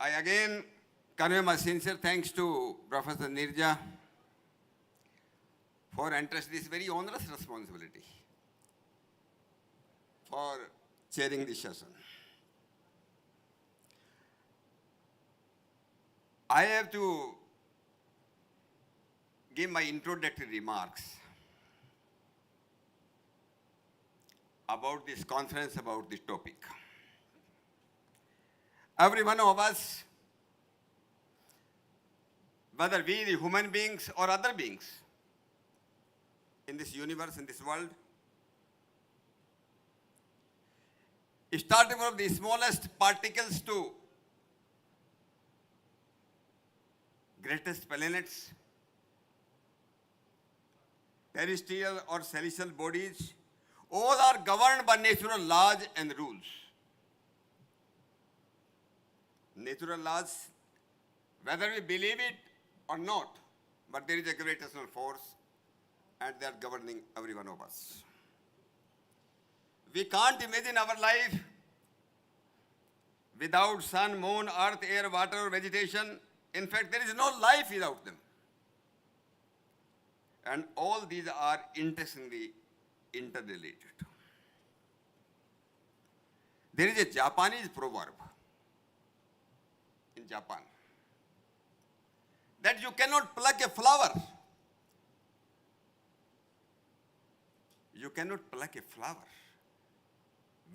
I again convey my sincere thanks to Professor Nirja for entrusting this very onerous responsibility for chairing this session. I have to give my introductory remarks about this conference, about this topic. Every one of us, whether we the human beings or other beings in this universe, in this world, starting from the smallest particles to greatest planets, terrestrial or celestial bodies, all are governed by natural laws and rules. Natural laws, whether we believe it or not, but there is a gravitational force and they are governing every one of us. We can't imagine our life without sun, moon, earth, air, water, or vegetation. In fact, there is no life without them. And all these are interestingly interrelated. There is a Japanese proverb in Japan that you cannot pluck a flower. You cannot pluck a flower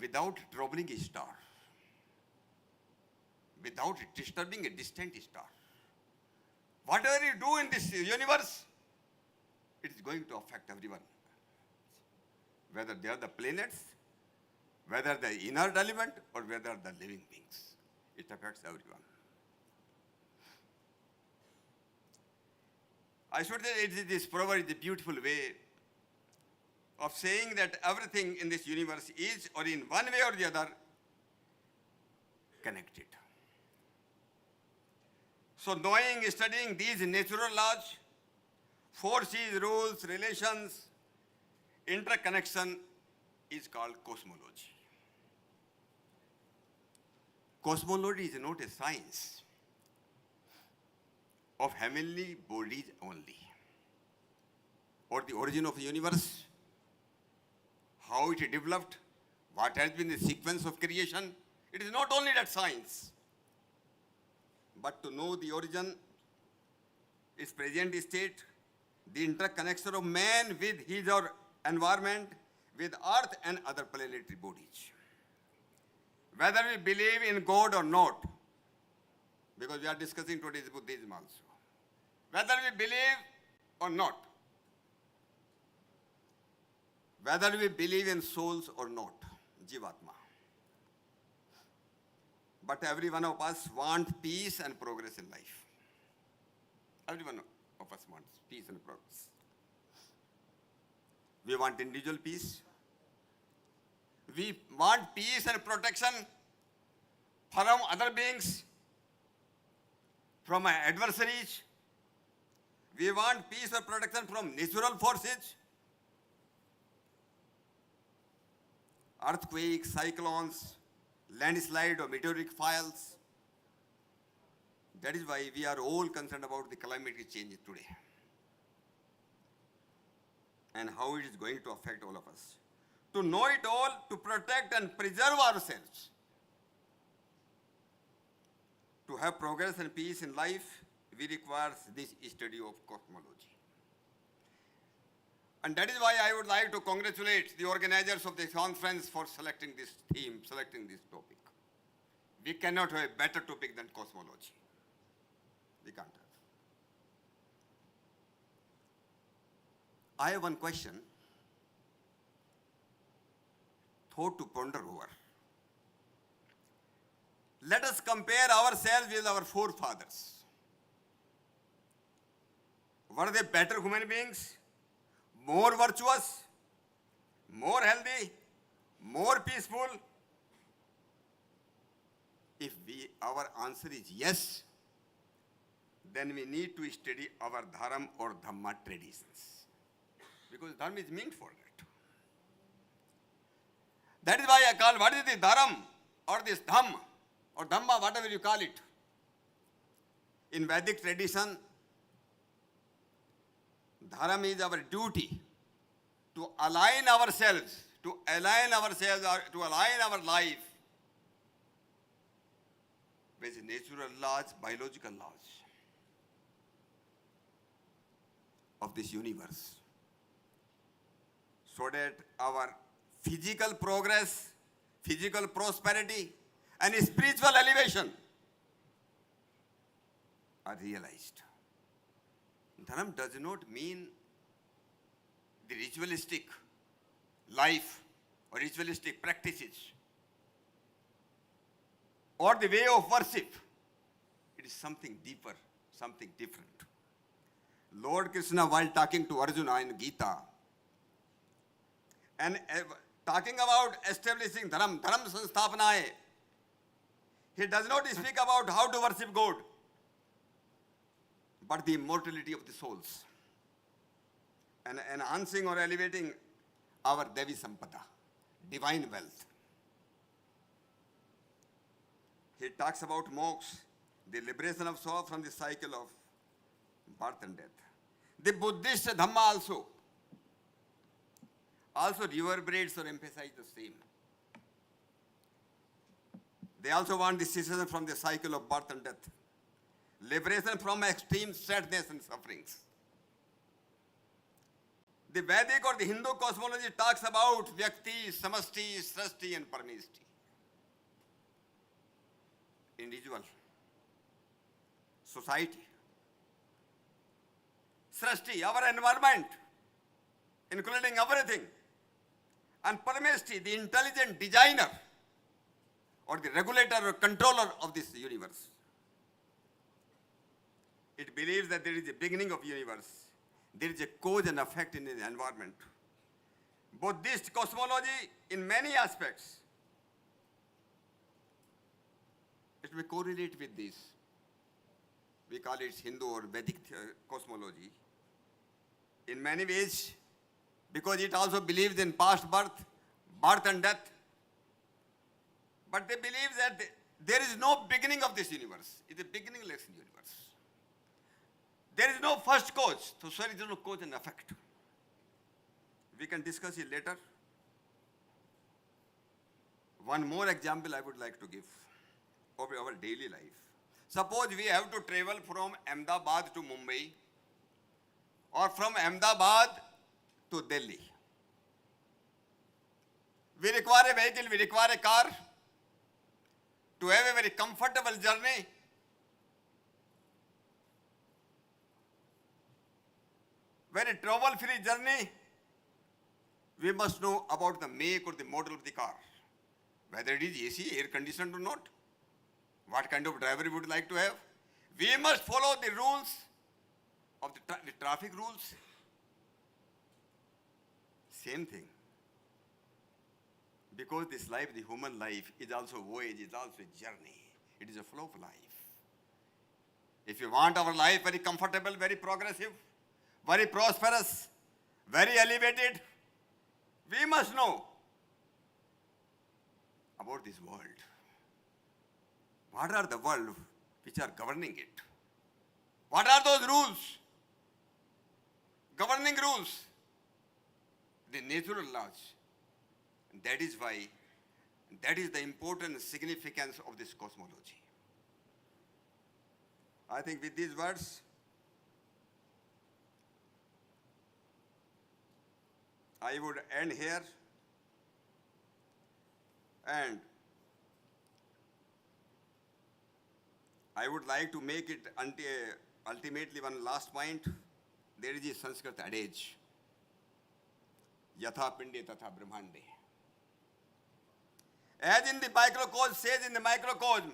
without troubling a star, without disturbing a distant star. Whatever you do in this universe, it is going to affect everyone. Whether they are the planets, whether the inert element, or whether the living beings. It affects everyone. I should say this proverb is a beautiful way of saying that everything in this universe is, or in one way or the other, connected. So knowing, studying these natural laws, forces, rules, relations, interconnection is called cosmology. Cosmology is not a science of heavenly bodies only, or the origin of the universe, how it developed, what has been the sequence of creation. It is not only that science, but to know the origin, its present state, the interconnection of man with his or environment, with earth and other planetary bodies. Whether we believe in God or not, because we are discussing today's Buddhism also. Whether we believe or not, whether we believe in souls or not, Jivatma. But every one of us wants peace and progress in life. Every one of us wants peace and progress. We want individual peace. We want peace and protection from other beings, from our adversaries. We want peace and protection from natural forces, earthquakes, cyclones, landslide or meteoric falls. That is why we are all concerned about the climate change today and how it is going to affect all of us. To know it all, to protect and preserve ourselves, to have progress and peace in life, we require this study of cosmology. And that is why I would like to congratulate the organizers of this conference for selecting this theme, selecting this topic. We cannot have a better topic than cosmology. We can't have. I have one question, thought to ponder over. Let us compare ourselves with our forefathers. Were they better human beings? More virtuous, more healthy, more peaceful? If our answer is yes, then we need to study our dharma or dhamma traditions. Because dharma is meant for that. That is why I call, what is the dharma or this dhamma or dhamma, whatever you call it? In Vedic tradition, dharma is our duty to align ourselves, or to align our life with natural laws, biological laws of this universe, so that our physical progress, physical prosperity, and spiritual elevation are realized. Dharma does not mean the ritualistic life or ritualistic practices or the way of worship. It is something deeper, something different. Lord Krishna, while talking to Arjuna in Gita and talking about establishing dharma sanstapanaye, he does not speak about how to worship God, but the immortality of the souls and enhancing or elevating our Devi Sampada, divine wealth. He talks about moksha, the liberation of soul from the cycle of birth and death. The Buddhist Dhamma also reverberates or emphasizes the same. They also want the cessation from the cycle of birth and death, liberation from extreme sadness and sufferings. The Vedic or the Hindu cosmology talks about Vyakti, Samasti, Srashti, and Parameshti. Individual, society, Srashti, our environment, including everything, and Parameshti, the intelligent designer or the regulator or controller of this universe. It believes that there is a beginning of universe. There is a cause and effect in the environment. Buddhist cosmology, in many aspects, it may correlate with this. We call it Hindu or Vedic cosmology. In many ways, because it also believes in past birth and death. But they believe that there is no beginning of this universe. It's a beginningless universe. There is no first cause, so there is no cause and effect. We can discuss it later. One more example I would like to give of our daily life. Suppose we have to travel from Ahmedabad to Mumbai or from Ahmedabad to Delhi. We require a vehicle, we require a car to have a very comfortable journey. Very trouble-free journey. We must know about the make or the model of the car, whether it is AC, air-conditioned or not, what kind of driver we would like to have. We must follow the rules of the traffic rules. Same thing. Because this life, the human life, is also a voyage, is also a journey. It is a flow of life. If you want our life very comfortable, very progressive, very prosperous, very elevated, we must know about this world. What are the world which are governing it? What are those rules? Governing rules. The natural laws. And that is why, that is the important significance of this cosmology. I think with these words, I would end here, and I would like to make it ultimately one last point. There is a Sanskrit adage, Yatha Pinde Tatha Brahmande. As in the microcosm, says in the microcosm,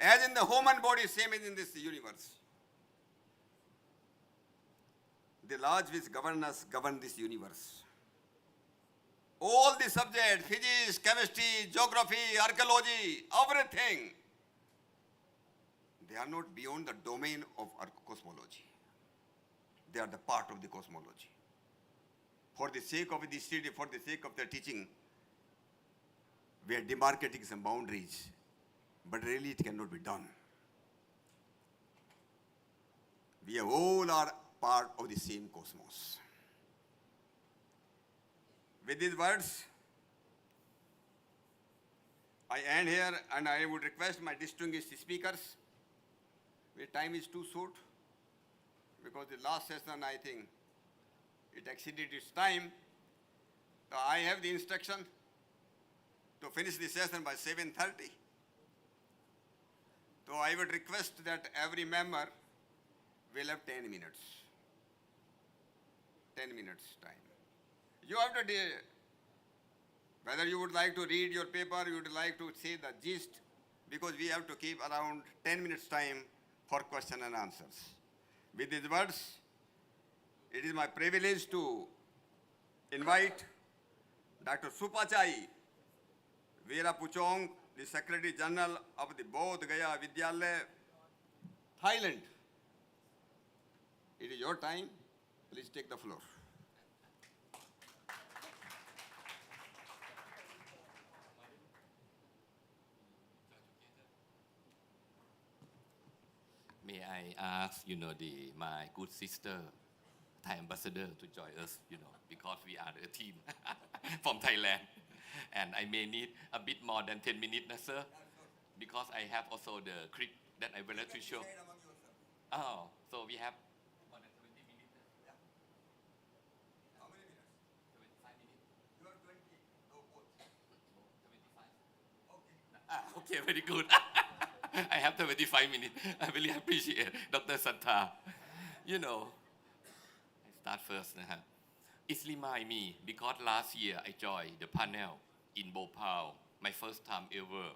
as in the human body, same as in this universe. The laws which govern us govern this universe. All the subjects, physics, chemistry, geography, archaeology, everything, they are not beyond the domain of our cosmology. They are the part of the cosmology. For the sake of the study, for the sake of the teaching, we are demarcating some boundaries, but really it cannot be done. We all are part of the same cosmos. With these words, I end here, and I would request my distinguished speakers. The time is too short, because the last session, I think, it exceeded its time. So I have the instruction to finish the session by 7:30. So I would request that every member will have 10 minutes. 10 minutes time. You have to, whether you would like to read your paper, you would like to say the gist, because we have to keep around 10 minutes time for question and answers. With these words, it is my privilege to invite Dr. Supachai Veerapuchong, the Secretary General of the Bodh Gaya Vidyalaya, Thailand. It is your time. Please take the floor. May I ask, my good sister, Thai ambassador, to join us, because we are a team from Thailand. And I may need a bit more than 10 minutes, sir, because I have also the clip that I will let to show. Oh, so we have more than 20 minutes. Yeah. How many minutes? 25 minutes. You are 20. No, both. 25. Okay, very good. I have 25 minutes. I really appreciate Dr. Santha. I start first. It reminds me, because last year I joined the panel in Bhopal, my first time ever.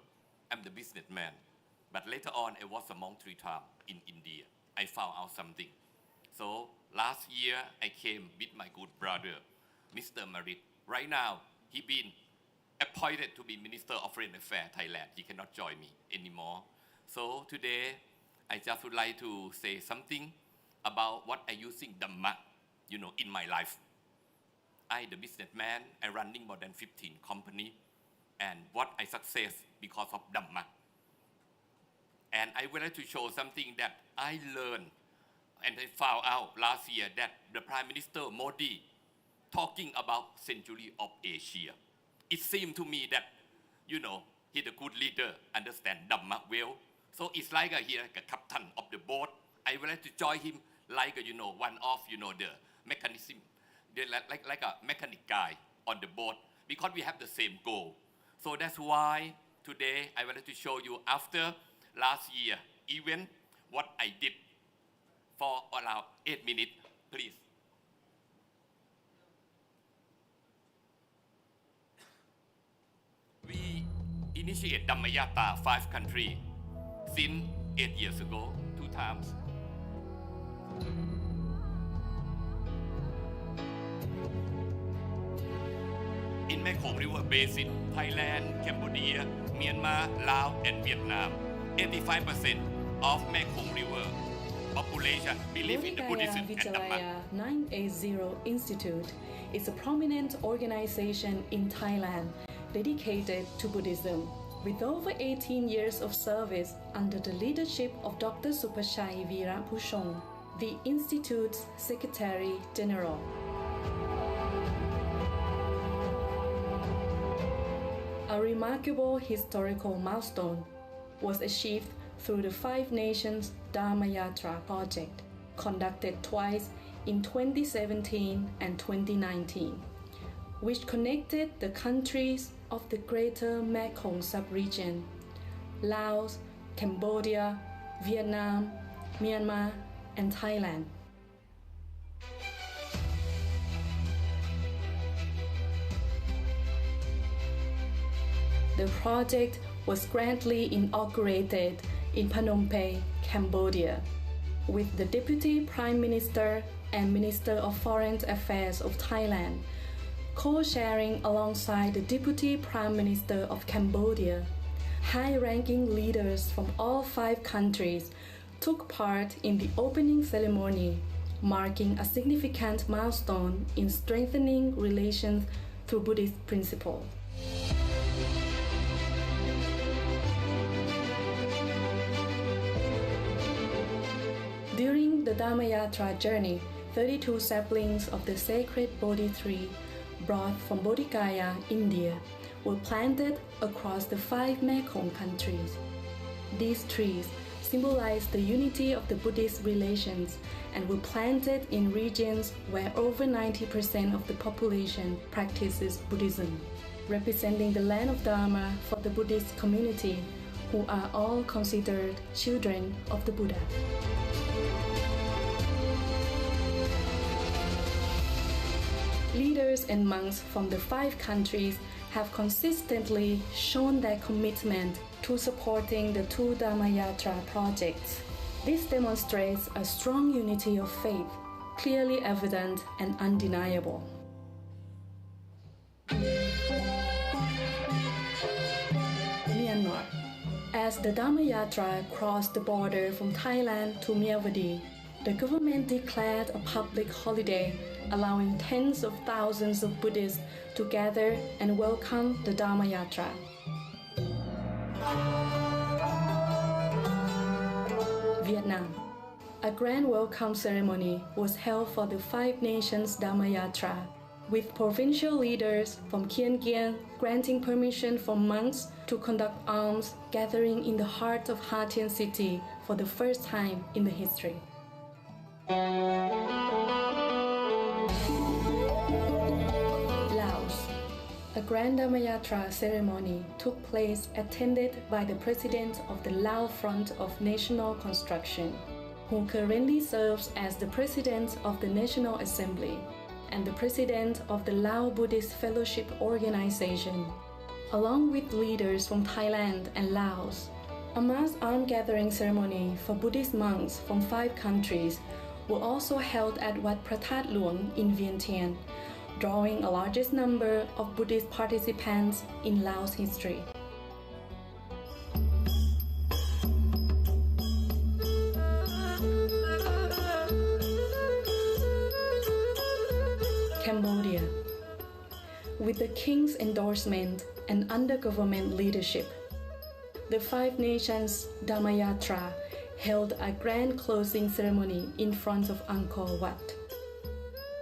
I'm the businessman. But later on, I was among 3 times in India. I found out something. So last year, I came with my good brother, Mr. Marit. Right now, he been appointed to be Minister of Foreign Affairs, Thailand. He cannot join me anymore. So today, I just would like to say something about what I using Dhamma, in my life. I, the businessman, I running more than 15 companies, and what I success because of Dhamma. And I would like to show something that I learned, and I found out last year that the Prime Minister Modi talking about century of Asia. It seemed to me that, he's a good leader, understand Dhamma well. So it's like he like a captain of the boat. I would like to join him like one of the mechanism, like a mechanic guy on the boat, because we have the same goal. So that's why today I would like to show you after last year event what I did for around 8 minutes, please. We initiate Dhamma Yatra 5 countries since 8 years ago, 2 times. In Mekong River Basin, Thailand, Cambodia, Myanmar, Laos, and Vietnam, 85% of Mekong River population believe in the Buddhism and Dhamma. Vidyalaya 980 Institute is a prominent organization in Thailand dedicated to Buddhism. With over 18 years of service under the leadership of Dr. Supachai Veerapuchong, the Institute's Secretary General. A remarkable historical milestone was achieved through the 5 Nations Dharma Yatra project, conducted twice in 2017 and 2019, which connected the countries of the Greater Mekong sub-region, Laos, Cambodia, Vietnam, Myanmar, and Thailand. The project was grandly inaugurated in Phnom Penh, Cambodia, with the Deputy Prime Minister and Minister of Foreign Affairs of Thailand co-sharing alongside the Deputy Prime Minister of Cambodia. High-ranking leaders from all 5 countries took part in the opening ceremony, marking a significant milestone in strengthening relations through Buddhist principles. During the Dhamma Yatra journey, 32 saplings of the sacred Bodhi tree brought from Bodhgaya, India, were planted across the 5 Mekong countries. These trees symbolize the unity of the Buddhist relations and were planted in regions where over 90% of the population practices Buddhism, representing the land of Dharma for the Buddhist community, who are all considered children of the Buddha. Leaders and monks from the 5 countries have consistently shown their commitment to supporting the 2 Dhamma Yatra projects. This demonstrates a strong unity of faith, clearly evident and undeniable. Myanmar. As the Dhamma Yatra crossed the border from Thailand to Myawaddy, the government declared a public holiday, allowing tens of thousands of Buddhists to gather and welcome the Dhamma Yatra. Vietnam. A grand welcome ceremony was held for the 5 Nations Dhamma Yatra, with provincial leaders from Kien Kien granting permission for monks to conduct alms gathering in the heart of Ha Tien City for the first time in the history. Laos. A Grand Dhamma Yatra ceremony took place attended by the President of the Lao Front of National Construction, who currently serves as the President of the National Assembly and the President of the Lao Buddhist Fellowship Organization, along with leaders from Thailand and Laos. A mass arm gathering ceremony for Buddhist monks from 5 countries were also held at Wat Pratat Luang in Vientiane, drawing a largest number of Buddhist participants in Laos history. Cambodia. With the king's endorsement and under government leadership, the 5 Nations Dhamma Yatra held a grand closing ceremony in front of Angkor Wat.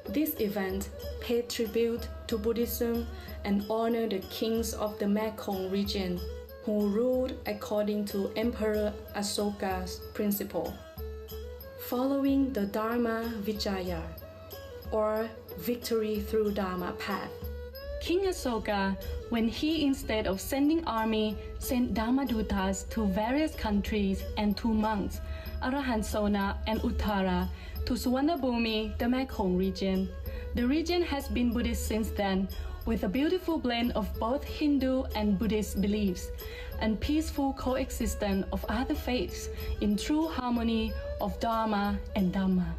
This event paid tribute to Buddhism and honored the kings of the Mekong region who ruled according to Emperor Asoka's principle, following the Dharma Vijaya, or victory through Dharma path. King Asoka, when he, instead of sending army, sent Dhammadutas to various countries and 2 monks, Arahant Sona and Uttara, to Suvarnabhumi, the Mekong region. The region has been Buddhist since then, with a beautiful blend of both Hindu and Buddhist beliefs, and peaceful coexistence of other faiths in true harmony of Dharma and Dhamma.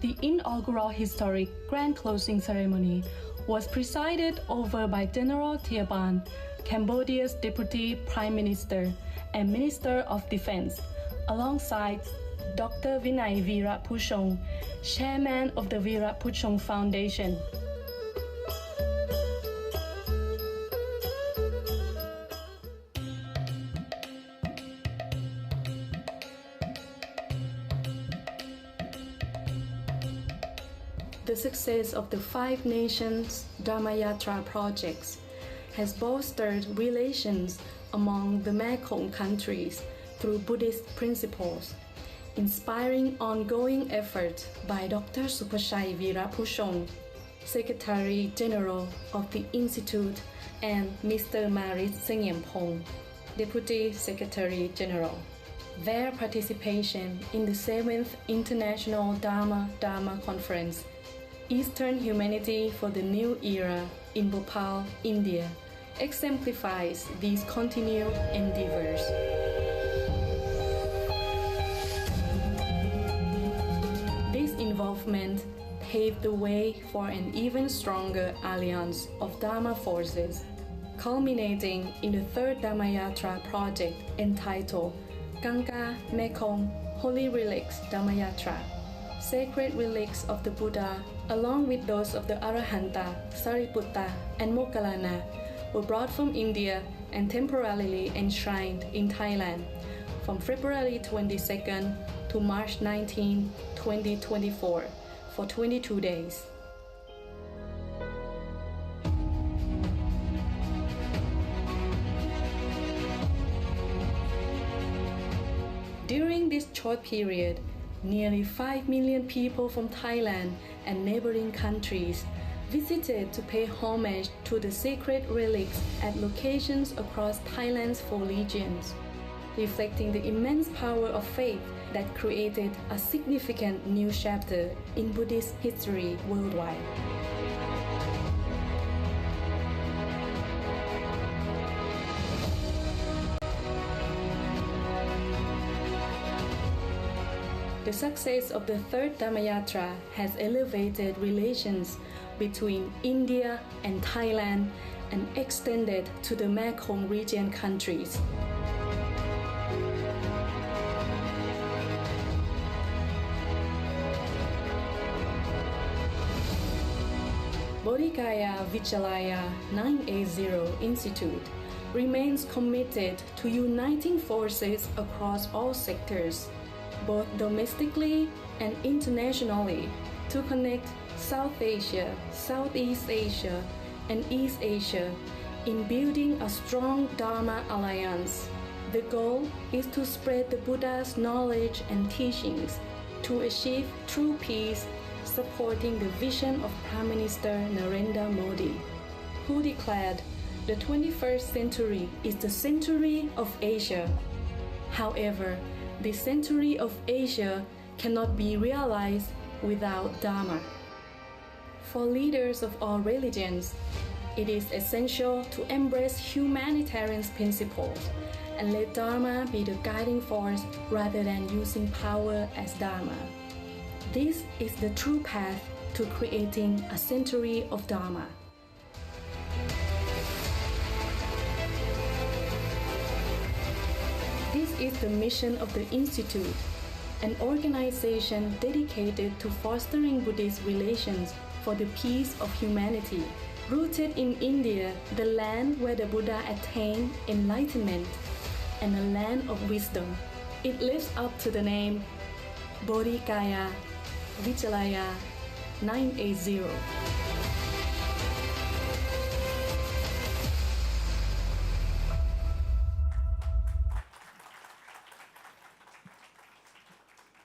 The inaugural historic grand closing ceremony was presided over by General Thia Ban, Cambodia's Deputy Prime Minister and Minister of Defense, alongside Dr. Vinay Viratpuchong, Chairman of the Viratpuchong Foundation. The success of the 5 Nations Dhamma Yatra projects has bolstered relations among the Mekong countries through Buddhist principles, inspiring ongoing effort by Dr. Supachai Viratpuchong, Secretary General of the Institute, and Mr. Marit Sengyempong, Deputy Secretary General. Their participation in the 7th International Dhamma Conference, Eastern Humanity for the New Era in Bhopal, India, exemplifies these continued endeavors. This involvement paved the way for an even stronger alliance of Dharma forces, culminating in the 3rd Dhamma Yatra project entitled Ganga Mekong Holy Relics Dhamma Yatra. Sacred relics of the Buddha, along with those of the Arahanta, Sariputta, and Moggallana, were brought from India and temporarily enshrined in Thailand, from February 22nd to March 19, 2024 for 22 days. During this short period, nearly 5 million people from Thailand and neighboring countries visited to pay homage to the sacred relics at locations across Thailand's 4 regions, reflecting the immense power of faith that created a significant new chapter in Buddhist history worldwide. The success of the third Dhammayatra has elevated relations between India and Thailand and extended to the Mekong region countries. Bodhikaya Vichalaya 980 Institute remains committed to uniting forces across all sectors, both domestically and internationally, to connect South Asia, Southeast Asia, and East Asia in building a strong Dharma alliance. The goal is to spread the Buddha's knowledge and teachings to achieve true peace, supporting the vision of Prime Minister Narendra Modi, who declared the 21st century is the century of Asia. However, the century of Asia cannot be realized without Dharma. For leaders of all religions, it is essential to embrace humanitarian principles and let Dharma be the guiding force rather than using power as Dharma. This is the true path to creating a century of Dharma. This is the mission of the Institute, an organization dedicated to fostering Buddhist relations for the peace of humanity. Rooted in India, the land where the Buddha attained enlightenment and a land of wisdom, it lives up to the name Bodhikaya Vichalaya 980.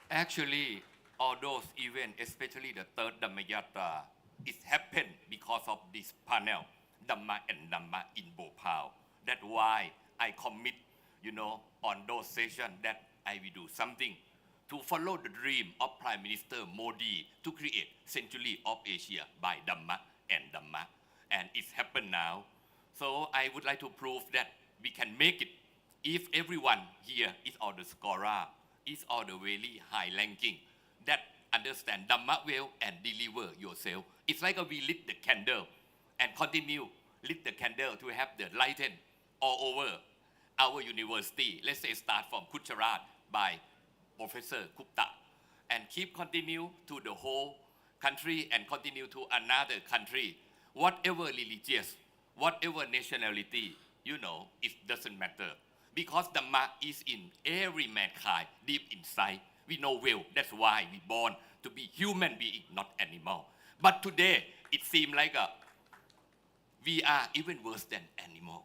Actually, all those events, especially the third Dhammayatra, it happened because of this panel, Dhamma and Dhamma in Bhopal. That's why I commit, on those sessions that I will do something to follow the dream of Prime Minister Modi to create Century of Asia by Dhamma and Dhamma. And it's happened now. So I would like to prove that we can make it if everyone here is all the scholar, is all the very high ranking, that understand Dhamma well and deliver yourself. It's like we lit the candle and continue lit the candle to have the lighten all over our university. Let's say start from Gujarat by Professor Gupta and keep continue to the whole country and continue to another country. Whatever religious, whatever nationality, it doesn't matter. Because Dhamma is in every mankind, deep inside. We know well, that's why we born to be human being, not animal. But today, it seems like we are even worse than animal.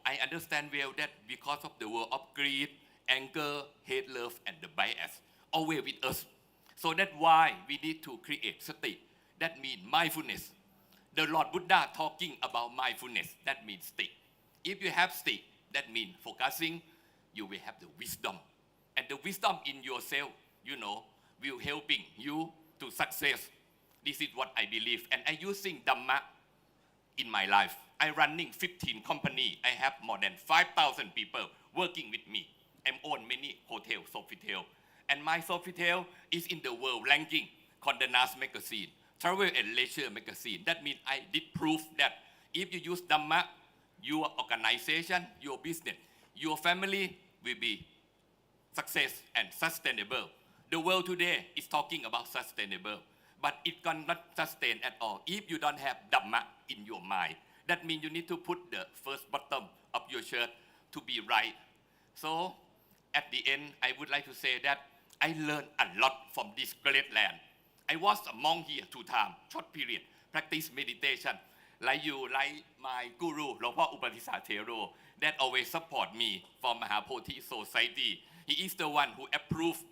I understand well that because of the world of greed, anger, hate, love, and the bias, always with us. So that's why we need to create sati. That means mindfulness. The Lord Buddha talking about mindfulness, that means sati. If you have sati, that means focusing, you will have the wisdom. And the wisdom in yourself, will helping you to success. This is what I believe. And I'm using Dhamma in my life. I'm running 15 companies. I have more than 5,000 people working with me. I own many hotels, Sofitel. And my Sofitel is in the world ranking, Condé Nast magazine, Travel and Leisure magazine. That means I did prove that if you use Dhamma, your organization, your business, your family will be success and sustainable. The world today is talking about sustainable, but it cannot sustain at all if you don't have Dhamma in your mind. That means you need to put the first bottom of your shirt to be right. So at the end, I would like to say that I learned a lot from this great land. I was a monk here 2 times, short period, practice meditation. Like you, like my guru, Longpo Upatisatero, that always support me from Mahapothi Society. He is the one who approved,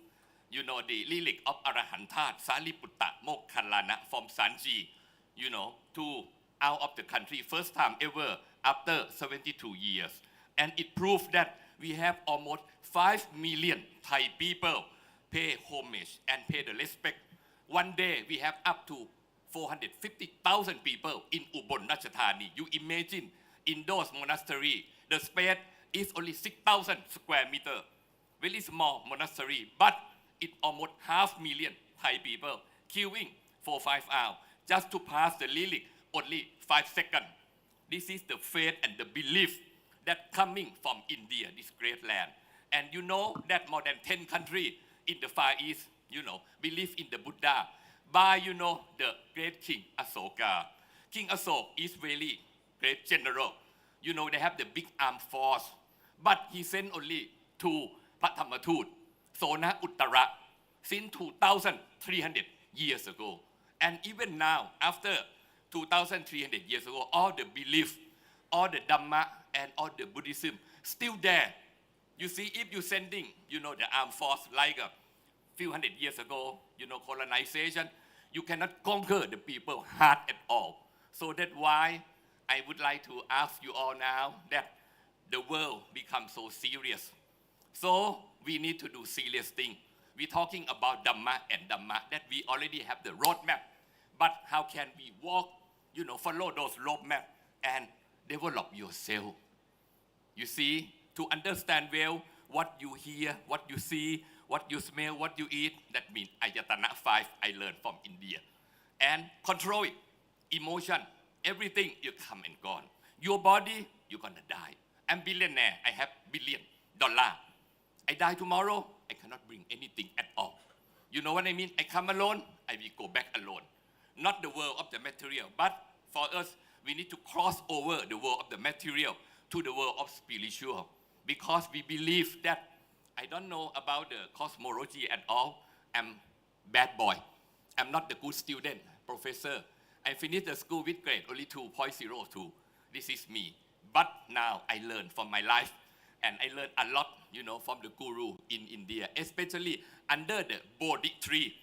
you know, the lyric of Arahantat, Sariputta, Mokkhalana from Sanji, you know, to out of the country, first time ever after 72 years. And it proved that we have almost 5 million Thai people pay homage and pay the respect. One day we have up to 450,000 people in Ubon Ratchathani. You imagine in those monasteries, the space is only 6,000 square meters. Very small monastery, but it almost 500,000 Thai people queuing for 5 hours just to pass the lyric only 5 seconds. This is the faith and the belief that coming from India, this great land. And you know that more than 10 countries in the Far East, you know, believe in the Buddha by, you know, the great King Asoka. King Asok is very great general. You know, they have the big armed force, but he sent only 2 Pathamatut, Sona Uttara, since 2,300 years ago. And even now, after 2,300 years ago, all the belief, all the Dhamma, and all the Buddhism still there. You see, if you're sending, you know, the armed force like a few hundred years ago, you know, colonization, you cannot conquer the people hard at all. So that's why I would like to ask you all now that the world becomes so serious. So we need to do serious things. We're talking about Dhamma and Dhamma, that we already have the roadmap. But how can we walk, you know, follow those roadmap and develop yourself? You see, to understand well what you hear, what you see, what you smell, what you eat, that means Ayatana 5 I learned from India. And control it, emotion, everything you come and gone. Your body, you're gonna die. I'm billionaire, I have $1 billion. I die tomorrow, I cannot bring anything at all. You know what I mean? I come alone, I will go back alone. Not the world of the material, but for us, we need to cross over the world of the material to the world of spiritual, because we believe that, I don't know about the cosmology at all. I'm bad boy. I'm not the good student, professor. I finished the school with grade only 2.02. This is me. But now I learn from my life, and I learned a lot, you know, from the guru in India, especially under the Bodhi tree.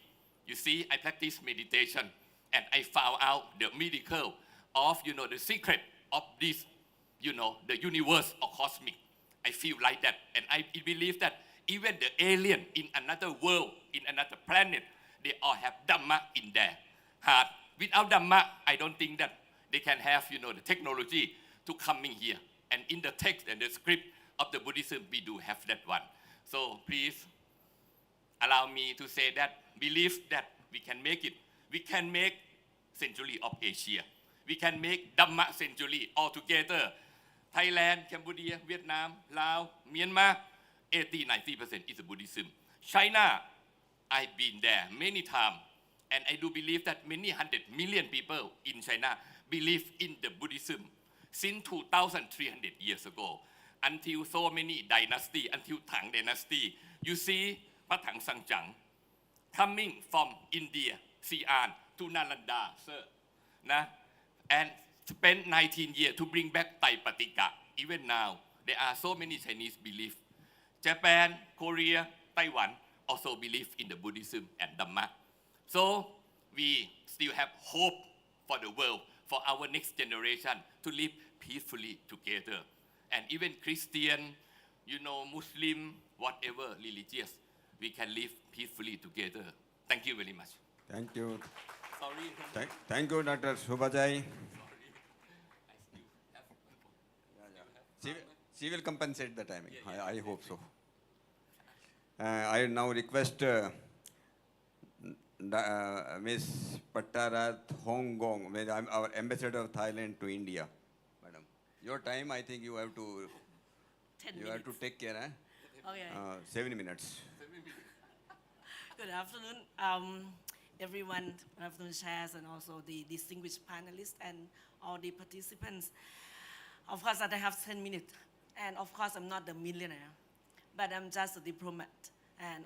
You see, I practice meditation, and I found out the miracle of, you know, the secret of this, you know, the universe or cosmic. I feel like that, and I believe that even the alien in another world, in another planet, they all have Dhamma in their heart. Without Dhamma, I don't think that they can have, you know, the technology to coming here. And in the text and the script of the Buddhism, we do have that one. So please allow me to say that, believe that we can make it. We can make century of Asia. We can make Dhamma century altogether. Thailand, Cambodia, Vietnam, Laos, Myanmar, 80-90% is Buddhism. China, I've been there many times, and I do believe that many 100 million people in China believe in the Buddhism since 2,300 years ago, until so many dynasty, until Tang dynasty. You see, Patang Sangjang, coming from India, Xi'an to Nalanda, sir, and spent 19 years to bring back Thai Patika. Even now, there are so many Chinese belief. Japan, Korea, Taiwan also believe in the Buddhism and Dhamma. So we still have hope for the world, for our next generation to live peacefully together. And even Christian, you know, Muslim, whatever religious, we can live peacefully together. Thank you very much. Thank you. Sorry. Thank you, Dr. Subhajai. She will compensate the timing. I hope so. I now request Ms. Pattarat Hongong, our ambassador of Thailand to India. Madam, your time, I think you have to 10 you minutes. have to take care. Okay. 7 minutes. Good afternoon, everyone. Good afternoon, chairs, and also the distinguished panelists and all the participants. Of course, I have 10 minutes. And of course, I'm not the millionaire. but I'm just a diplomat, and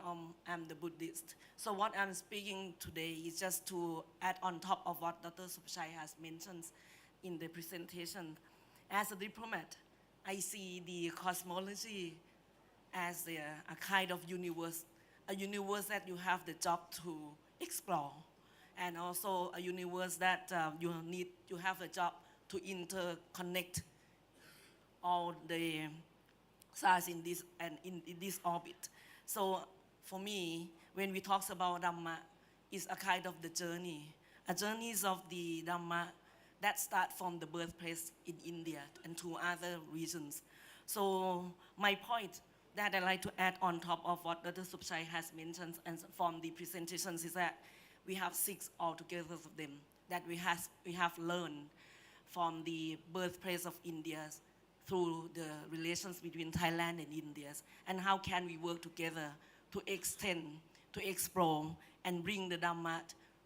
I'm the Buddhist. So what I'm speaking today is just to add on top of what Dr. Subhashai has mentioned in the presentation. As a diplomat, I see the cosmology as a kind of universe, a universe that you have the job to explore, and also a universe that you have a job to interconnect all the stars in this and in this orbit. So for me, when we talk about Dhamma, it's a kind of the journey, a journeys of the Dhamma that start from the birthplace in India and to other regions. So my point that I'd like to add on top of what Dr. Subhashai has mentioned and from the presentations is that we have 6 altogether of them that we have learned from the birthplace of India through the relations between Thailand and India, and how can we work together to extend, to explore, and bring the Dhamma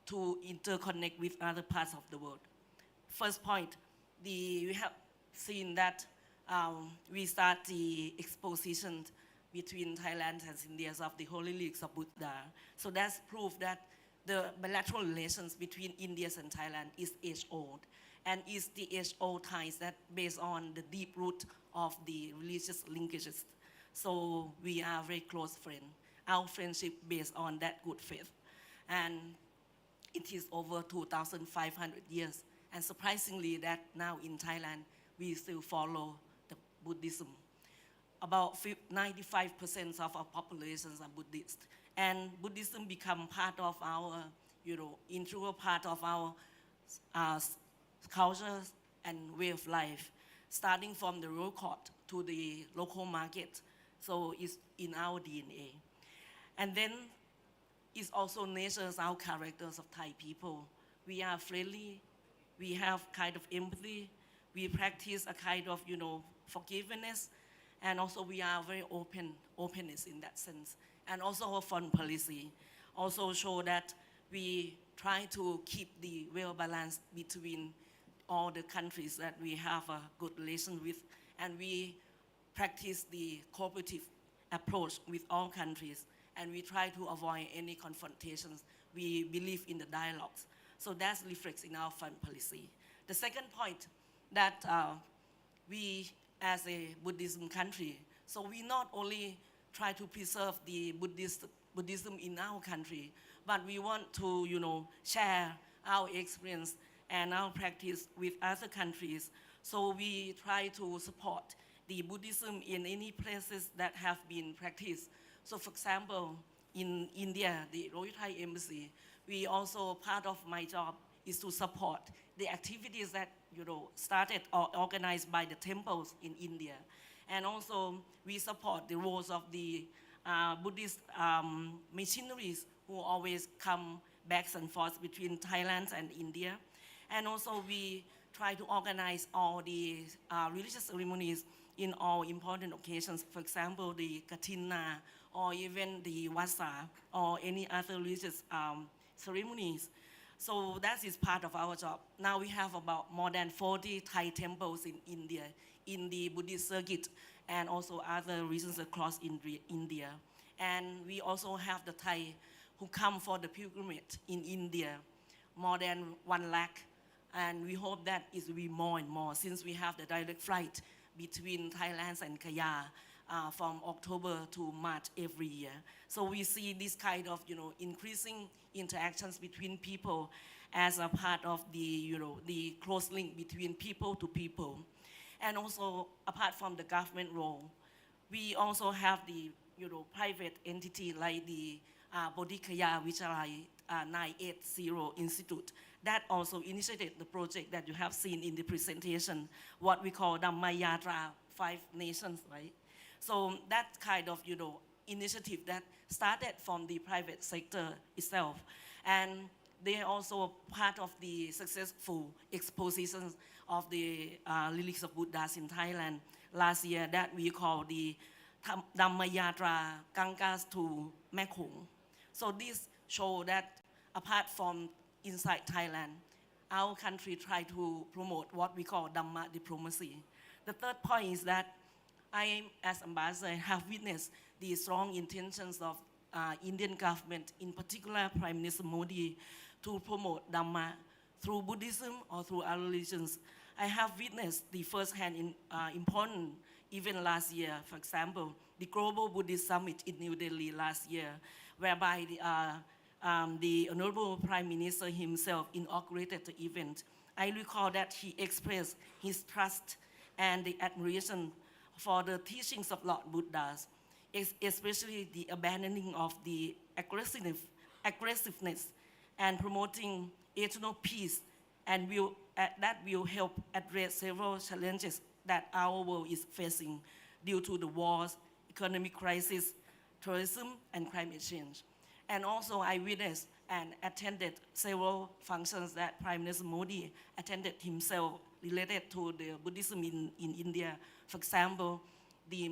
to interconnect with other parts of the world. First point, we have seen that we start the exposition between Thailand and India of the Holy Leagues of Buddha. So that's proof that the bilateral relations between India and Thailand is age-old, and is the age-old ties that based on the deep root of the religious linkages. So we are very close friends. Our friendship based on that good faith. And it is over 2,500 years. And surprisingly that now in Thailand, we still follow the Buddhism. About 95% of our populations are Buddhist. And Buddhism become part of our, integral part of our culture and way of life, starting from the road court to the local market. So it's in our DNA. And then it also nurtures our characters of Thai people. We are friendly, we have kind of empathy, we practice a kind of, forgiveness, and also we are very openness in that sense. And also our foreign policy also show that we try to keep the well balance between all the countries that we have a good relation with, and we practice the cooperative approach with all countries, and we try to avoid any confrontations. We believe in the dialogues. So that reflects in our foreign policy. The second point that we as a Buddhism country, so we not only try to preserve the Buddhism in our country, but we want to, share our experience and our practice with other countries. So we try to support the Buddhism in any places that have been practiced. So for example, in India, the Royal Thai Embassy, we also, part of my job is to support the activities that, started or organized by the temples in India. And also we support the roles of the Buddhist missionaries who always come back and forth between Thailand and India. And also we try to organize all the religious ceremonies in all important occasions, for example, the Katina, or even the Wasa, or any other religious ceremonies. So that is part of our job. Now we have about more than 40 Thai temples in India, in the Buddhist circuit, and also other regions across India. And we also have the Thai who come for the pilgrimage in India, more than 1 lakh. And we hope that it will be more and more since we have the direct flight between Thailand and Kaya from October to March every year. So we see this kind of, increasing interactions between people as a part of the, the close link between people to people. And also, apart from the government role, we also have the, private entity like the Bodhikaya Vichalai 980 Institute that also initiated the project that you have seen in the presentation, what we call Dhamma Yatra 5 Nations, right? So that kind of, initiative that started from the private sector itself. And they are also part of the successful expositions of the lyrics of Buddhas in Thailand last year that we call the Dhamma Yatra Gangas to Mekong. So this show that apart from inside Thailand, our country try to promote what we call Dhamma diplomacy. The third point is that I, as ambassador, have witnessed the strong intentions of Indian government, in particular Prime Minister Modi, to promote Dhamma through Buddhism or through other religions. I have witnessed the first-hand important event last year, for example, the Global Buddhist Summit in New Delhi last year, whereby the Honorable Prime Minister himself inaugurated the event. I recall that he expressed his trust and the admiration for the teachings of Lord Buddhas, especially the abandoning of the aggressiveness and promoting eternal peace, and that will help address several challenges that our world is facing due to the wars, economic crisis, tourism, and climate change. And also I witnessed and attended several functions that Prime Minister Modi attended himself related to the Buddhism in India. For example, the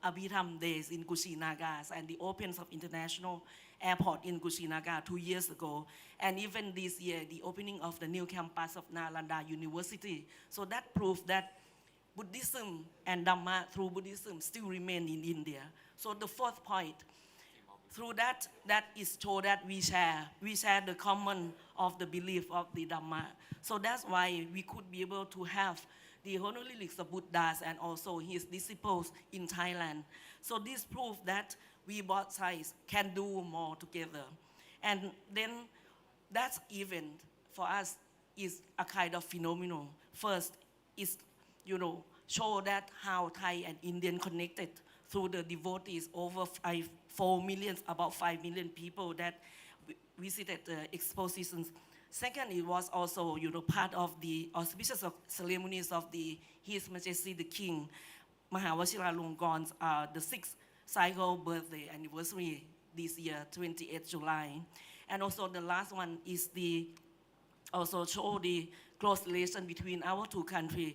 Abhitam Days in Kushinagar and the openings of International Airport in Kushinagar 2 years ago. And even this year, the opening of the new campus of Nalanda University. So that proves that Buddhism and Dhamma through Buddhism still remain in India. So the fourth point, through that is show that we share the common of the belief of the Dhamma. So that's why we could be able to have the holy relics of Buddhas and also his disciples in Thailand. So this proves that we both sides can do more together. And then that event for us is a kind of phenomenon. First is, show that how Thai and Indian connected through the devotees, over 4 million, about 5 million people that visited the expositions. Second, it was also, part of the auspicious ceremonies of His Majesty the King, Mahawachiralongkorn's, the 6th cycle birthday anniversary this year, 28th July. And also the last one is also show the close relation between our two countries.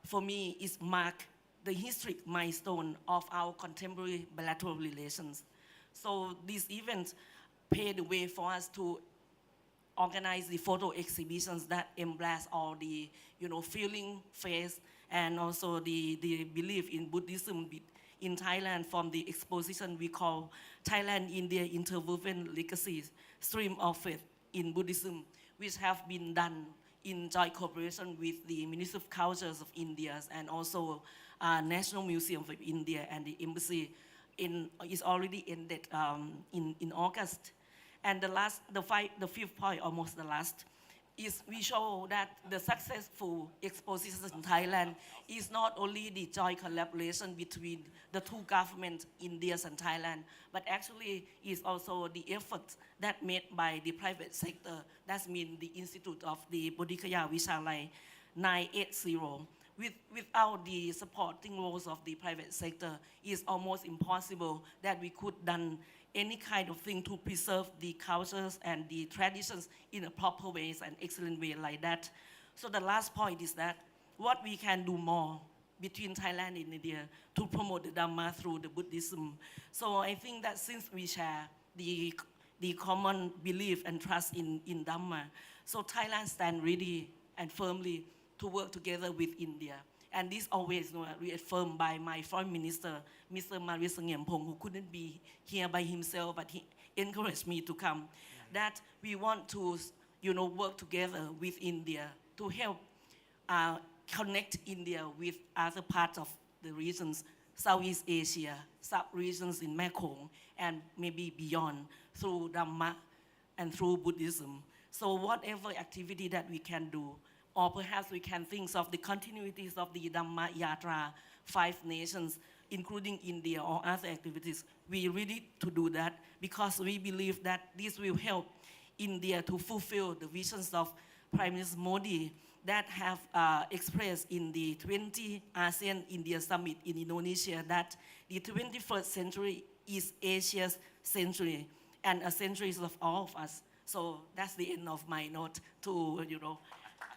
For me, it's mark the historic milestone of our contemporary bilateral relations. So these events paved the way for us to organize the photo exhibitions that embrace all the, feeling, faith, and also the belief in Buddhism in Thailand. From the exposition we call Thailand-India Interwoven Legacies, Stream of Faith in Buddhism, which have been done in joint cooperation with the Ministry of Cultures of India and also National Museum of India and the Embassy is already ended in August. And the fifth point, almost the last, is we show that the successful expositions in Thailand is not only the joint collaboration between the two governments, India and Thailand, but actually is also the efforts that made by the private sector. That means the Institute of the Bodhikaya Vishalai 980. Without the supporting roles of the private sector, it's almost impossible that we could done any kind of thing to preserve the cultures and the traditions in a proper ways and excellent way like that. So the last point is that what we can do more between Thailand and India to promote the Dhamma through the Buddhism. So I think that since we share the common belief and trust in Dhamma, so Thailand stands ready and firmly to work together with India. And this always reaffirmed by my Foreign Minister, Mr. Maris Sangiampong, who couldn't be here by himself, but he encouraged me to come, that we want to work together with India to help connect India with other parts of the regions, Southeast Asia, sub-regions in Mekong, and maybe beyond, through Dhamma and through Buddhism. So whatever activity that we can do, or perhaps we can think of the continuities of the Dhamma Yatra, 5 nations, including India or other activities. We really to do that because we believe that this will help India to fulfill the visions of Prime Minister Modi that have expressed in the 20 ASEAN-India Summit in Indonesia that the 21st century is Asia's century and a century of all of us. So that's the end of my note to,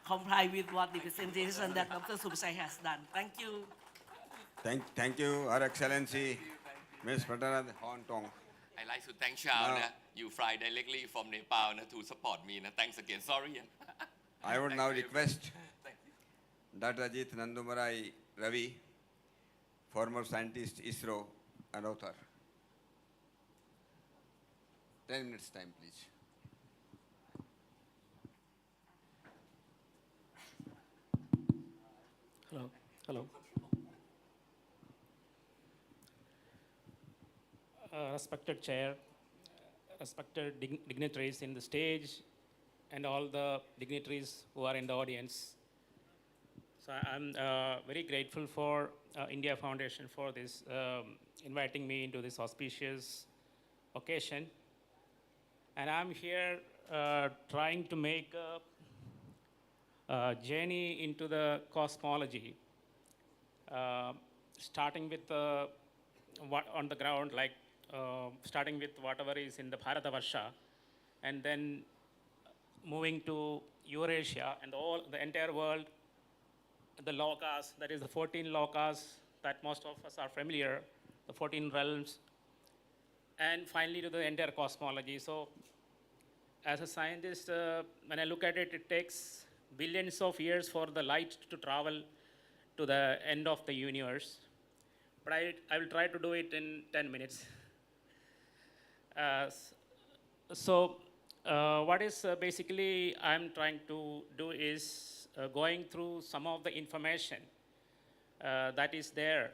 comply with what the presentation that Dr. Subsai has done. Thank you. Thank you, Her Excellency, Ms. Pratanath Hontong. I'd like to thank Charles. Now- You fly directly from Nepal to support me. Thanks again. Sorry. I would now request Thank you. Dr. Ajit Nandumarai Ravi, former scientist, ISRO, and author. 10 minutes time, please. Hello. Hello. Respected chair, respected dignitaries in the stage, and all the dignitaries who are in the audience. So I'm very grateful for India Foundation for this, inviting me into this auspicious occasion. And I'm here trying to make a journey into the cosmology, starting with what on the ground, like starting with whatever is in the Bharatavarsha, and then moving to Eurasia and the entire world, the lokas, that is the 14 lokas that most of us are familiar, the 14 realms, and finally to the entire cosmology. So as a scientist, when I look at it, it takes billions of years for the light to travel to the end of the universe. But I will try to do it in 10 minutes. What is basically I'm trying to do is going through some of the information that is there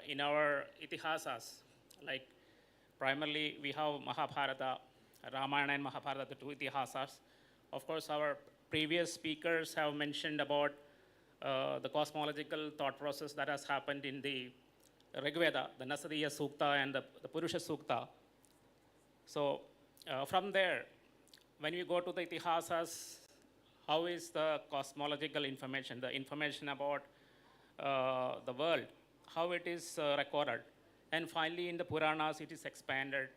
in our itihasas. Like primarily we have Mahabharata, Ramayana and Mahabharata, the two itihasas. Of course, our previous speakers have mentioned about the cosmological thought process that has happened in the Rigveda, the Nasadiya Sukta and the Purusha Sukta. So from there, when we go to the itihasas, how is the cosmological information, the information about the world, how it is recorded. And finally, in the Puranas, it is expanded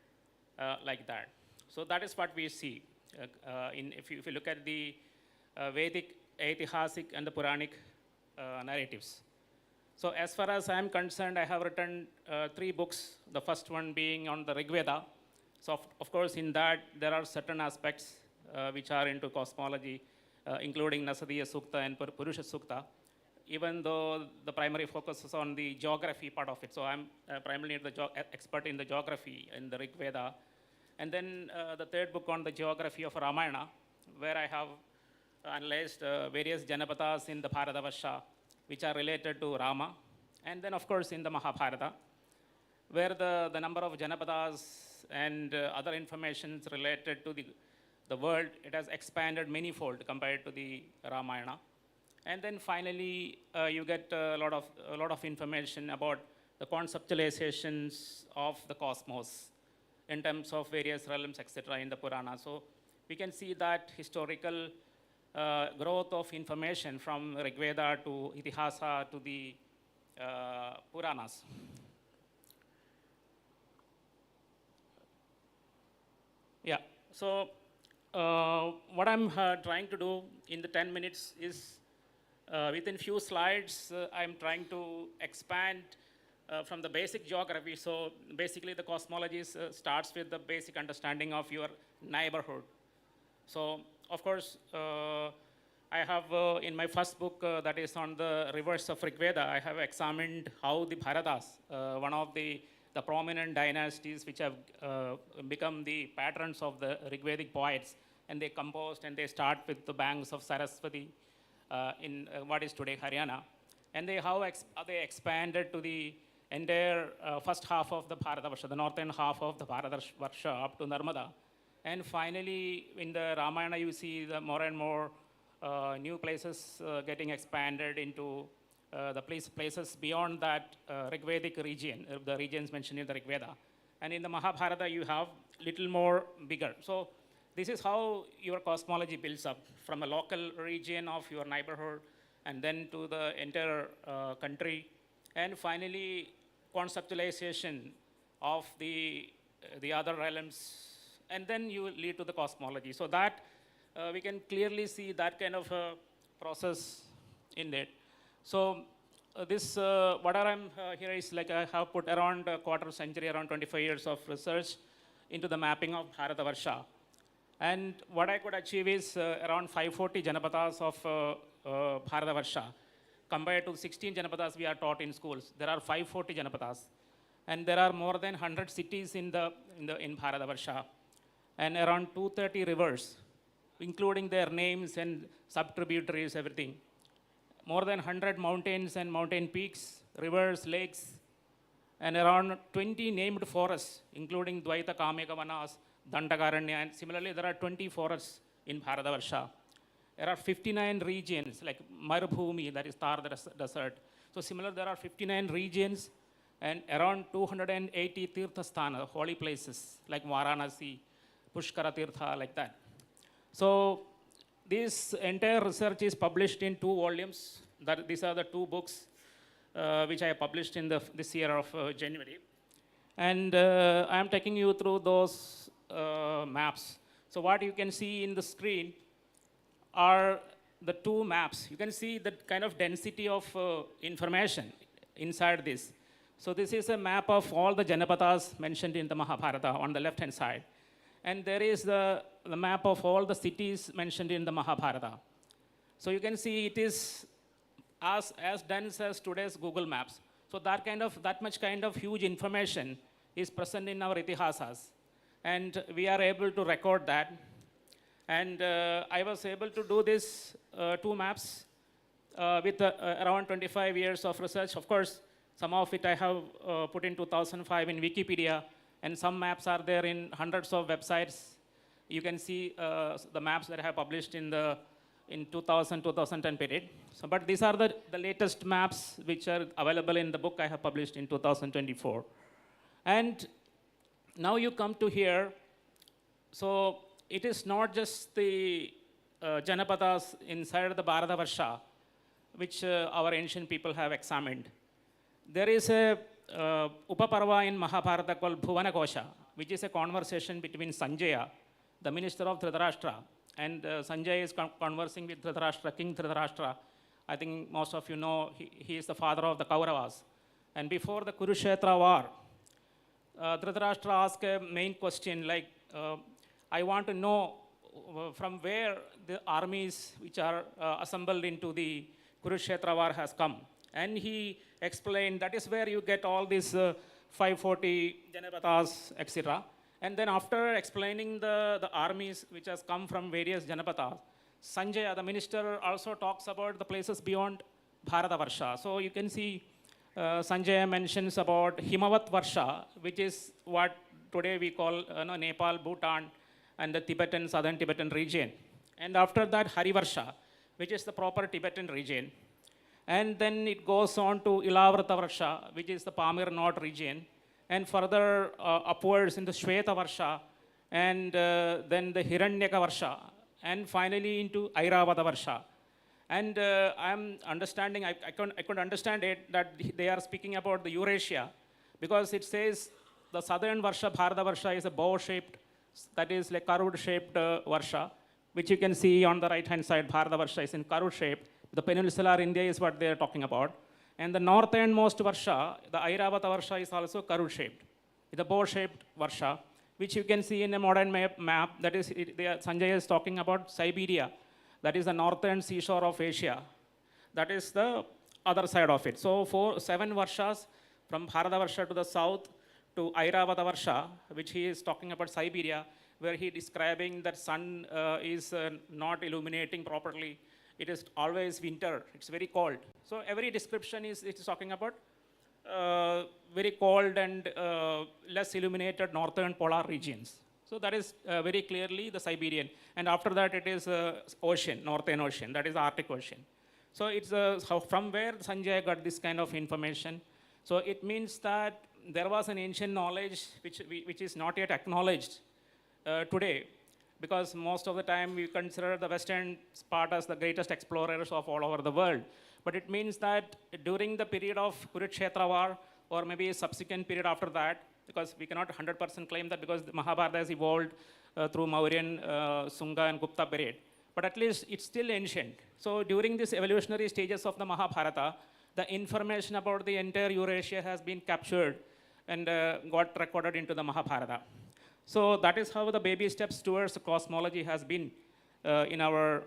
like that. So that is what we see. If you look at the Vedic, Aitihasic, and the Puranic narratives. So as far as I am concerned, I have written 3 books, the first one being on the Rigveda. So of course, in that, there are certain aspects which are into cosmology, including Nasadiya Sukta and Purusha Sukta, even though the primary focus is on the geography part of it. So I'm primarily the expert in the geography in the Rigveda. And then the third book on the geography of Ramayana, where I have analyzed various Janapadas in the Bharatavarsha, which are related to Rama. And then, of course, in the Mahabharata, where the number of Janapadas and other information related to the world, it has expanded manyfold compared to the Ramayana. And then finally, you get a lot of information about the conceptualizations of the cosmos in terms of various realms, etc., in the Purana. So we can see that historical growth of information from Rigveda to Itihasa to the Puranas. Yeah, so what I'm trying to do in the 10 minutes is within few slides, I'm trying to expand from the basic geography. So basically the cosmology starts with the basic understanding of your neighborhood. So of course, I have in my first book that is on the reverse of Rigveda, I have examined how the Bharatas, one of the prominent dynasties which have become the patrons of the Rigvedic poets, and they composed and they start with the banks of Saraswati in what is today Haryana. And how they expanded to the entire first half of the Bharatavarsha, the northern half of the Bharatavarsha up to Narmada. And finally, in the Ramayana, you see the more and more new places getting expanded into the places beyond that Rigvedic region, the regions mentioned in the Rigveda. And in the Mahabharata, you have little more bigger. So this is how your cosmology builds up from a local region of your neighborhood and then to the entire country. And finally, conceptualization of the other realms. And then you lead to the cosmology. So that we can clearly see that kind of a process in it. So whatever I'm here is like I have put around a quarter century, around 25 years of research into the mapping of Bharatavarsha. And what I could achieve is around 540 Janapadas of Bharatavarsha, compared to 16 Janapadas we are taught in schools. There are 540 Janapadas. And there are more than 100 cities in Bharatavarsha, and around 230 rivers, including their names and sub-tributaries, everything. More than 100 mountains and mountain peaks, rivers, lakes, and around 20 named forests, including Dvaita Kameka Vanas, Dandakaranya, and similarly there are 20 forests in Bharatavarsha. There are 59 regions, like Marubhumi, that is Thar Desert. So similar, there are 59 regions and around 280 Tirtha Sthana, holy places, like Varanasi, Pushkara Tirtha, like that. So this entire research is published in 2 volumes. These are the 2 books which I published in this year of January. And I am taking you through those maps. So what you can see in the screen are the 2 maps. You can see the kind of density of information inside this. So this is a map of all the Janapadas mentioned in the Mahabharata on the left-hand side. And there is the map of all the cities mentioned in the Mahabharata. So you can see it is as dense as today's Google Maps. So that much kind of huge information is present in our itihasas. And we are able to record that. And I was able to do this 2 maps with around 25 years of research. Of course, some of it I have put in 2005 in Wikipedia, and some maps are there in hundreds of websites. You can see the maps that I have published in 2000-2010 period. So, but these are the latest maps which are available in the book I have published in 2024. And now you come to here. So it is not just the Janapadas inside the Bharatavarsha which our ancient people have examined. There is a Upaparva in Mahabharata called Bhuvana Kosha, which is a conversation between Sanjaya, the minister of Dhritarashtra, and Sanjaya is conversing with Dhritarashtra, King Dhritarashtra. I think most of you know he is the father of the Kauravas. And before the Kurukshetra war, Dhritarashtra asked a main question like, I want to know from where the armies which are assembled into the Kurukshetra war has come. And he explained that is where you get all these 540 Janapadas, etc. And then after explaining the armies which has come from various Janapadas, Sanjaya, the minister, also talks about the places beyond Bharatavarsha. So you can see Sanjaya mentions about Himavat Varsha, which is what today we call Nepal, Bhutan, and the Tibetan, southern Tibetan region. And after that, Harivarsha, which is the proper Tibetan region. And then it goes on to Ilavrata Varsha, which is the Pamir North region. And further upwards in the Shweta Varsha, and then the Hiranyaka Varsha, and finally into Airavata Varsha. And I'm understanding, I could understand it, that they are speaking about the Eurasia, because it says the southern Varsha, Bharata Varsha, is a bow-shaped, that is like curved-shaped Varsha, which you can see on the right-hand side. Bharata Varsha is in curved-shaped. The peninsular India is what they are talking about. And the northernmost Varsha, the Airavata Varsha, is also curved-shaped. It's a bow-shaped Varsha, which you can see in a modern map. That is, Sanjay is talking about Siberia. That is the northern seashore of Asia. That is the other side of it. So 7 Varshas from Bharata Varsha to the south to Airavata Varsha, which he is talking about Siberia, where he is describing that sun is not illuminating properly. It is always winter. It's very cold. So every description is talking about very cold and less illuminated northern polar regions. So that is very clearly the Siberian. And after that, it is ocean, Northern Ocean. That is the Arctic Ocean. So it's from where Sanjay got this kind of information. So it means that there was an ancient knowledge which is not yet acknowledged today, because most of the time we consider the Western part as the greatest explorers of all over the world. But it means that during the period of Kurukshetra war, or maybe a subsequent period after that, because we cannot 100% claim that, because the Mahabharata has evolved through Mauryan, Sunga, and Gupta period. But at least it's still ancient. So during these evolutionary stages of the Mahabharata, the information about the entire Eurasia has been captured and got recorded into the Mahabharata. So that is how the baby steps towards cosmology has been in our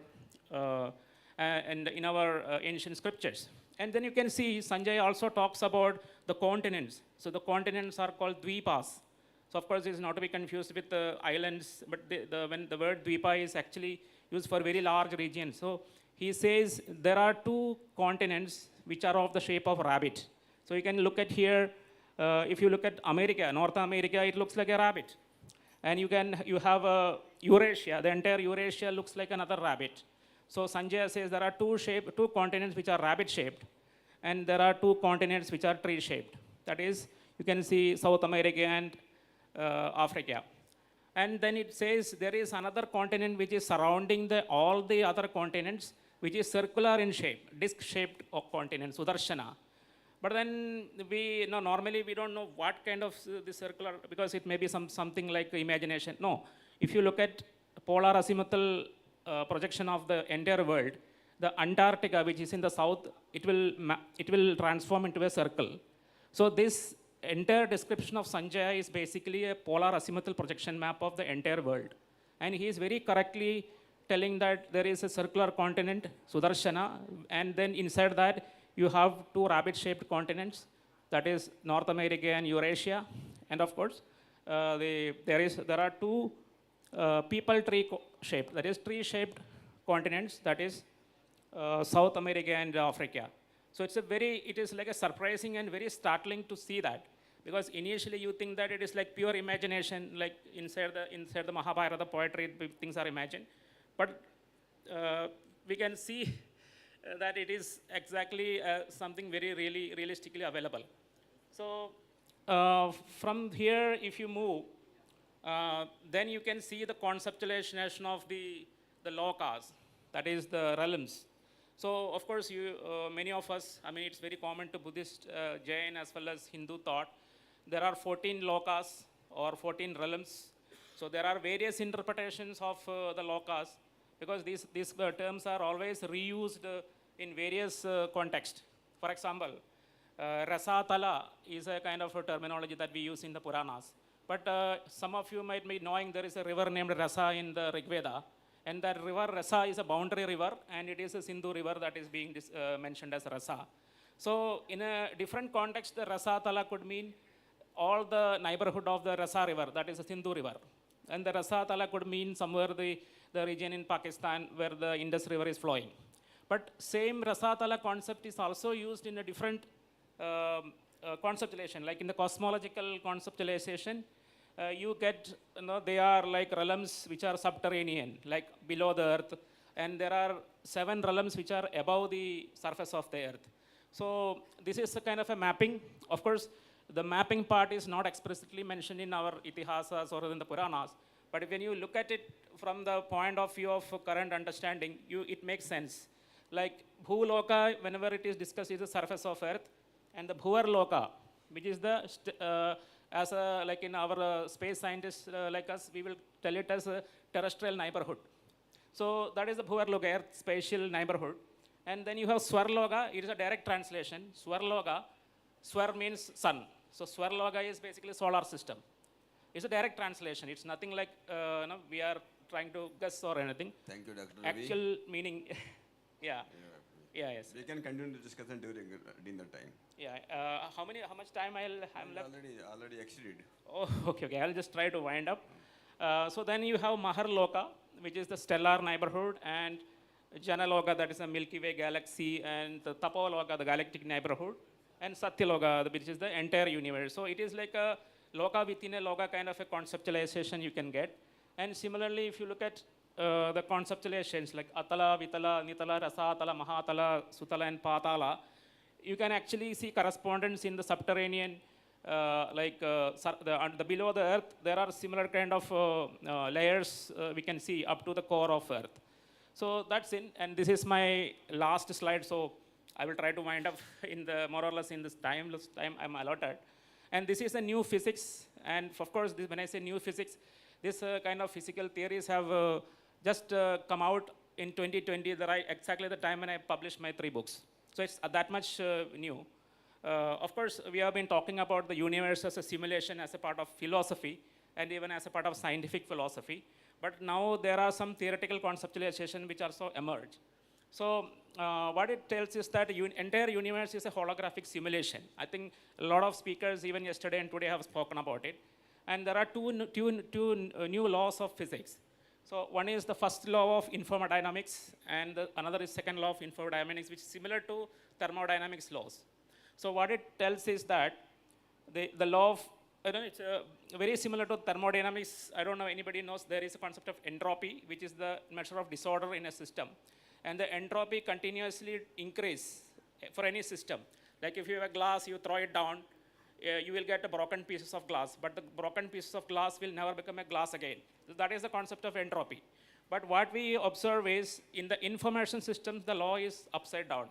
ancient scriptures. And then you can see Sanjay also talks about the continents. So the continents are called dvipas. So of course, it's not to be confused with the islands, but when the word dvipa is actually used for very large regions. So he says there are two continents which are of the shape of rabbit. So you can look at here, if you look at America, North America, it looks like a rabbit. And you have Eurasia, the entire Eurasia looks like another rabbit. So Sanjay says there are two continents which are rabbit-shaped, and there are two continents which are tree-shaped. That is, you can see South America and Africa. And then it says there is another continent which is surrounding all the other continents, which is circular in shape, disc-shaped continent, Sudarshana. But then normally we don't know what kind of the circular, because it may be something like imagination. No, if you look at polar azimuthal projection of the entire world, the Antarctica, which is in the south, it will transform into a circle. So this entire description of Sanjay is basically a polar azimuthal projection map of the entire world. And he is very correctly telling that there is a circular continent, Sudarshana, and then inside that you have two rabbit-shaped continents, that is North America and Eurasia. And of course, there are two people tree-shaped, that is tree-shaped continents, that is South America and Africa. So it is like a surprising and very startling to see that, because initially you think that it is like pure imagination, like inside the Mahabharata poetry, things are imagined. But we can see that it is exactly something very really realistically available. So from here, if you move, then you can see the conceptualization of the lokas, that is the realms. So of course, many of us, it's very common to Buddhist, Jain as well as Hindu thought. There are 14 lokas or 14 realms. So there are various interpretations of the lokas, because these terms are always reused in various contexts. For example, Rasatala is a kind of a terminology that we use in the Puranas. But some of you might be knowing there is a river named Rasa in the Rig Veda. And that river Rasa is a boundary river, and it is a Sindhu river that is being mentioned as Rasa. So in a different context, the Rasatala could mean all the neighborhood of the Rasa river, that is a Sindhu river. And the Rasatala could mean somewhere the region in Pakistan where the Indus river is flowing. But same Rasatala concept is also used in a different conceptualization, like in the cosmological conceptualization. You get, they are like realms which are subterranean, like below the earth, and there are 7 realms which are above the surface of the earth. So this is a kind of a mapping. Of course, the mapping part is not explicitly mentioned in our itihasas or in the Puranas, but when you look at it from the point of view of current understanding, it makes sense. Like Bhuloka, whenever it is discussed, is the surface of earth, and the Bhuvar Loka, which is the like in our space scientists like us, we will tell it as a terrestrial neighborhood. So that is the Bhuvarloka, Earth spatial neighborhood. And then you have Swarloka, it is a direct translation. Swarloka, Swar means sun. So Swarloka is basically solar system. It's a direct translation. It's nothing like we are trying to guess or anything. Thank you, Dr. Ravi. Actual meaning, yeah. Yeah, yes. We can continue the discussion during dinner time. Yeah. How much time I'm left? Already exceeded. Oh, okay. I'll just try to wind up. So then you have Maharloka, which is the stellar neighborhood, and Janaloka, that is a Milky Way galaxy, and the Tapoloka, the galactic neighborhood, and Satyaloka, which is the entire universe. So it is like a loka within a loka kind of a conceptualization you can get. And similarly, if you look at the conceptualizations like Atala, Vitala, Nitala, Rasatala, Mahatala, Sutala, and Patala, you can actually see correspondence in the subterranean, the below the earth, there are similar kind of layers we can see up to the core of earth. So that's it, and this is my last slide, so I will try to wind up in the more or less in this time I'm allotted. And this is a new physics, and of course, when I say new physics, this kind of physical theories have just come out in 2020, exactly the time when I published my 3 books. So it's that much new. Of course, we have been talking about the universe as a simulation, as a part of philosophy, and even as a part of scientific philosophy. But now there are some theoretical conceptualization which also emerge. So what it tells is that entire universe is a holographic simulation. I think a lot of speakers even yesterday and today have spoken about it. And there are two new laws of physics. So one is the first law of thermodynamics, and another is second law of thermodynamics, which is similar to thermodynamics laws. So what it tells is that the law of, it's very similar to thermodynamics. I don't know anybody knows there is a concept of entropy, which is the measure of disorder in a system. And the entropy continuously increase for any system. Like if you have a glass, you throw it down, you will get a broken pieces of glass, but the broken pieces of glass will never become a glass again. So that is the concept of entropy. But what we observe is in the information systems, the law is upside down.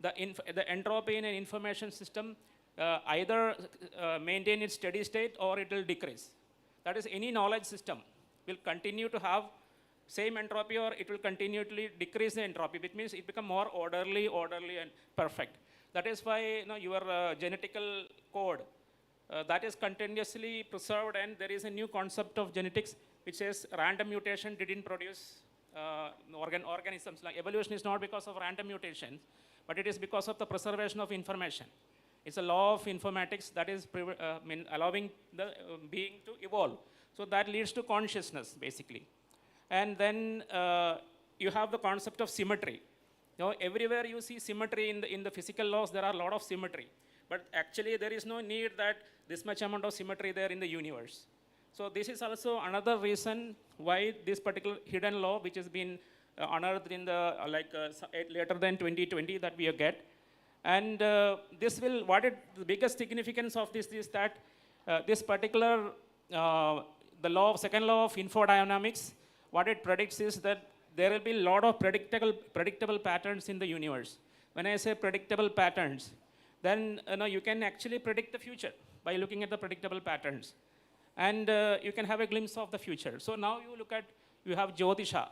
The entropy in an information system either maintain its steady state or it will decrease. That is, any knowledge system will continue to have same entropy or it will continually decrease the entropy, which means it become more orderly and perfect. That is why your genetical code that is continuously preserved, and there is a new concept of genetics which says random mutation didn't produce organisms. Like evolution is not because of random mutations, but it is because of the preservation of information. It's a law of informatics that is allowing the being to evolve. So that leads to consciousness, basically. And then you have the concept of symmetry. Everywhere you see symmetry in the physical laws, there are a lot of symmetry. But actually, there is no need that this much amount of symmetry there in the universe. So this is also another reason why this particular hidden law, which has been unearthed in the later than 2020 that we get. And this will, the biggest significance of this is that this particular, second law of infodynamics, what it predicts is that there will be a lot of predictable patterns in the universe. When I say predictable patterns, then you can actually predict the future by looking at the predictable patterns. And you can have a glimpse of the future. So now you have Jyotisha.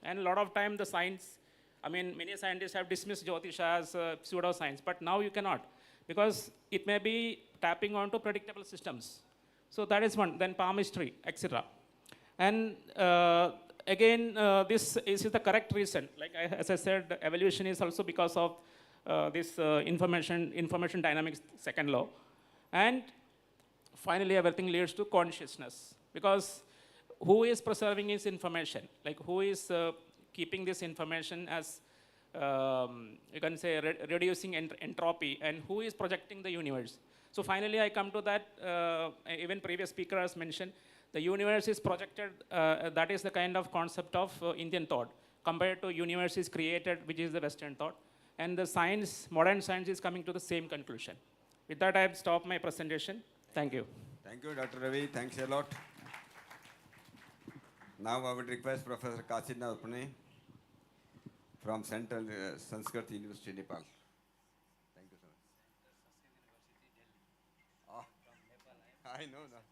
And a lot of time the science, many scientists have dismissed Jyotisha as pseudoscience, but now you cannot, because it may be tapping onto predictable systems. So that is one, then palmistry, etc. And again, this is the correct reason. Like as I said, evolution is also because of this information dynamics second law. And finally, everything leads to consciousness, because who is preserving his information? Like who is keeping this information as, you can say, reducing entropy, and who is projecting the universe? So finally, I come to that, even previous speaker has mentioned, the universe is projected, that is the kind of concept of Indian thought, compared to universe is created, which is the Western thought. And the science, modern science is coming to the same conclusion. With that, I have stopped my presentation. Thank you. Thank you, Dr. Ravi. Thanks a lot. Now I would request Professor Kasinath Pune from Central Sanskrit University, Nepal. Thank you so much. Oh, I know now.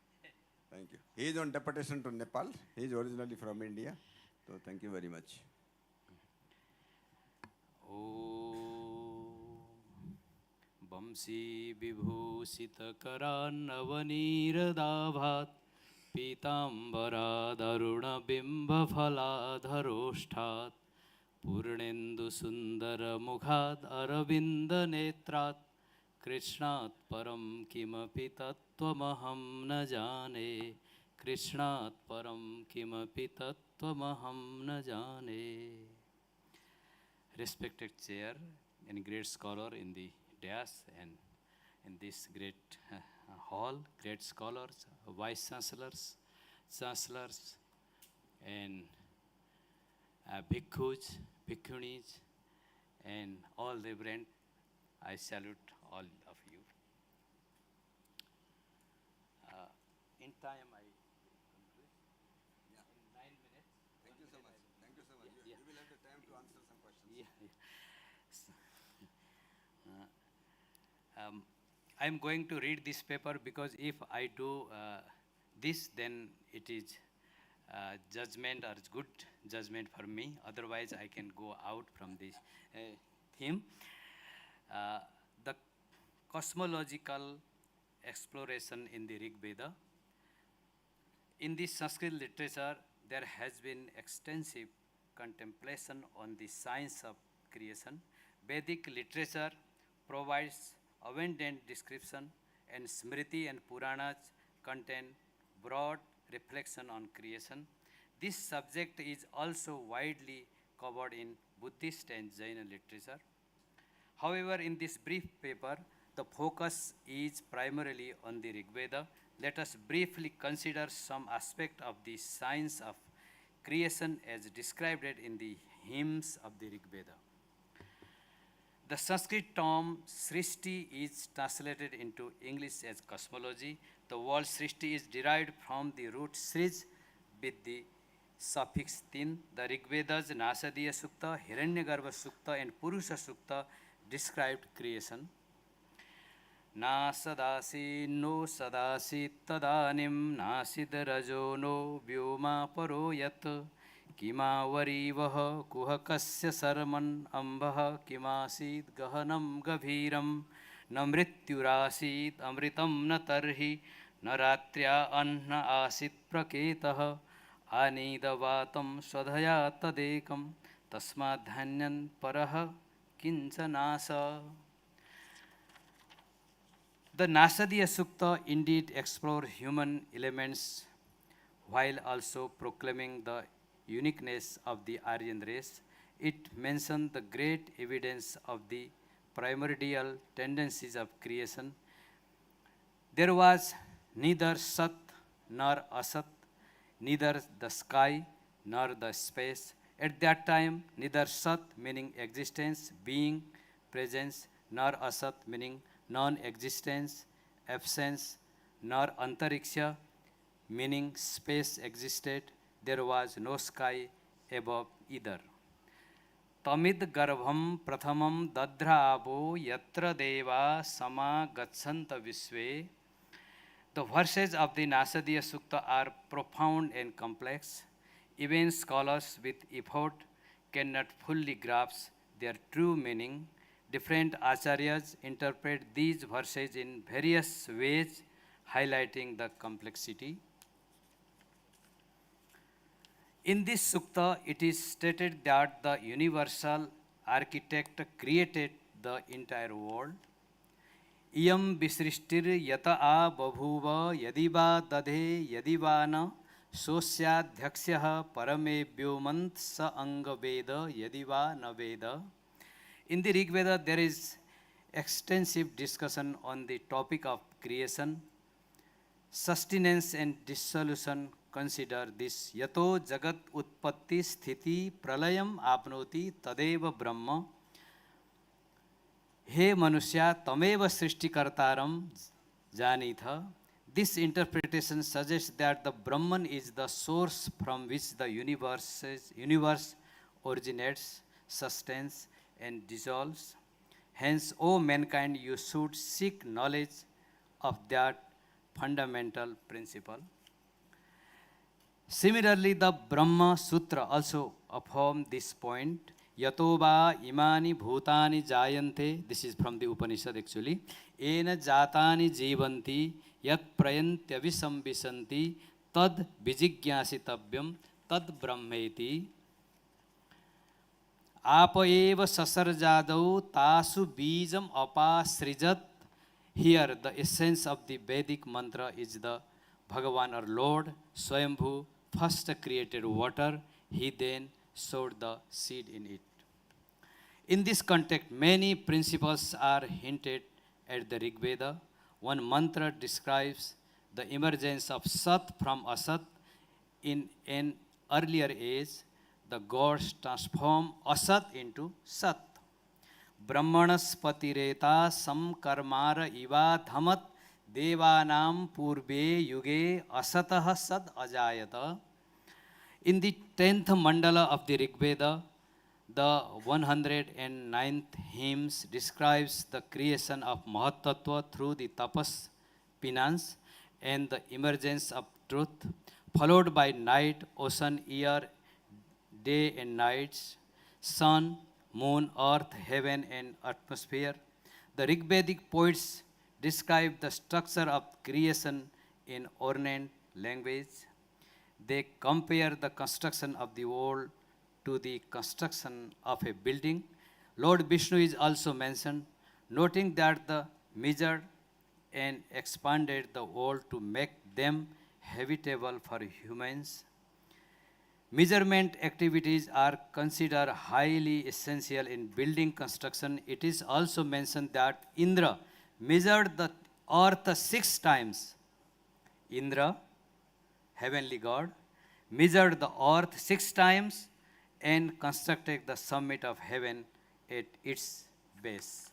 Thank you. He is on deputation to Nepal. He is originally from India. So thank you very much. वंशी विभूषितकरान्नवनीरदाभात् पीताम्बरादरुणबिम्बफलाधरोष्ठात् पूर्णेन्दुसुन्दरमुखात् अरविन्दनेत्रात् कृष्णात् परं किमपि तत्त्वमहं न जाने कृष्णात् परं किमपि तत्त्वमहं न जाने. Respected chair and great scholar in the dais and in this great hall, great scholars, vice chancellors, and bhikkhus, bhikkhunis, and all reverend, I salute all of you. In time, I conclude. In 9 minutes. Thank you so much. Thank you so much. Yeah. You will have the time to answer some questions. I'm going to read this paper because if I do this, then it is judgment or it's good judgment for me. Otherwise, I can go out from this theme. The cosmological exploration in the Rig Veda. In the Sanskrit literature, there has been extensive contemplation on the science of creation. Vedic literature provides abundant description, and Smriti and Puranas contain broad reflection on creation. This subject is also widely covered in Buddhist and Jaina literature. However, in this brief paper, the focus is primarily on the Rig Veda. Let us briefly consider some aspect of the science of creation as described in the hymns of the Rig Veda. The Sanskrit term Srishti is translated into English as cosmology. The word Srishti is derived from the root Srij with the suffix tin. The Rig Veda's Nasadiya Sukta, Hiranyagarbha Sukta, and Purusha Sukta described creation. Nasadasi no sadasi tadanim nasid rajo no vyoma paro yat किमावरी वह कुहकस्य सर्मन् अम्बः किमासीत् गहनं गभीरं न मृत्युरासीत् अमृतं न तर्हि न रात्र्या अह्न आसीत् प्रकेतः आनीदवातं स्वधया तदेकं तस्माद्धन्यन् परः किञ्चनास. The Nasadiya Sukta indeed explore human elements while also proclaiming the uniqueness of the Aryan race. It mentions the great evidence of the primordial tendencies of creation. There was neither Sat nor Asat, neither the sky nor the space. At that time, neither Sat meaning existence, being, presence, nor Asat meaning non-existence, absence, nor Antariksha meaning space existed. There was no sky above either. Tamid garbham prathamam dadravo yatra deva sama gachanta visve. The verses of the Nasadiya Sukta are profound and complex. Even scholars with effort cannot fully grasp their true meaning. Different acharyas interpret these verses in various ways, highlighting the complexity. In this sukta, it is stated that the universal architect created the entire world. Iyam visrishtir yata a babhuva yadiva dadhe yadivana sosyadhyaksyah parame vyomant sa anga veda yadiva na veda. In the Rig Veda, there is extensive discussion on the topic of creation, sustenance and dissolution. Consider this. Yato jagat utpatti sthiti pralayam apnoti tadeva brahma. He manusya tameva srishtikartaram janitha. This interpretation suggests that the Brahman is the source from which the universe originates, sustains, and dissolves. Hence, O mankind, you should seek knowledge of that fundamental principle. Similarly, the Brahma Sutra also affirms this point. Yato va imani bhutani jayante. This is from the Upanishad actually. Ena jatani jivanti yat prayantya visambisanti tad vijignyasitavyam tad brahmeti. Apa eva sasarjadau tasu bijam apasrijat. Here the essence of the Vedic mantra is the Bhagavan or Lord Swayambhu first created water, he then sowed the seed in it. In this context, many principles are hinted at the Rig Veda. One mantra describes the emergence of Sat from Asat. In an earlier age, the gods transform Asat into Sat. Brahmanas patireta samkarmara iva dhamat devanam purve yuge asatah sad ajayata. In the 10th mandala of the Rig Veda, the 109th hymns describes the creation of Mahatattva through the tapas, penance, and the emergence of truth, followed by night, ocean, year, day and nights, sun, moon, earth, heaven, and atmosphere. The Rig Vedic poets describe the structure of creation in ornate language. They compare the construction of the world to the construction of a building. Lord Vishnu is also mentioned, noting that the measured and expanded the world to make them habitable for humans. Measurement activities are considered highly essential in building construction. It is also mentioned that Indra measured the earth 6 times. Indra, heavenly god, measured the earth 6 times and constructed the summit of heaven at its base.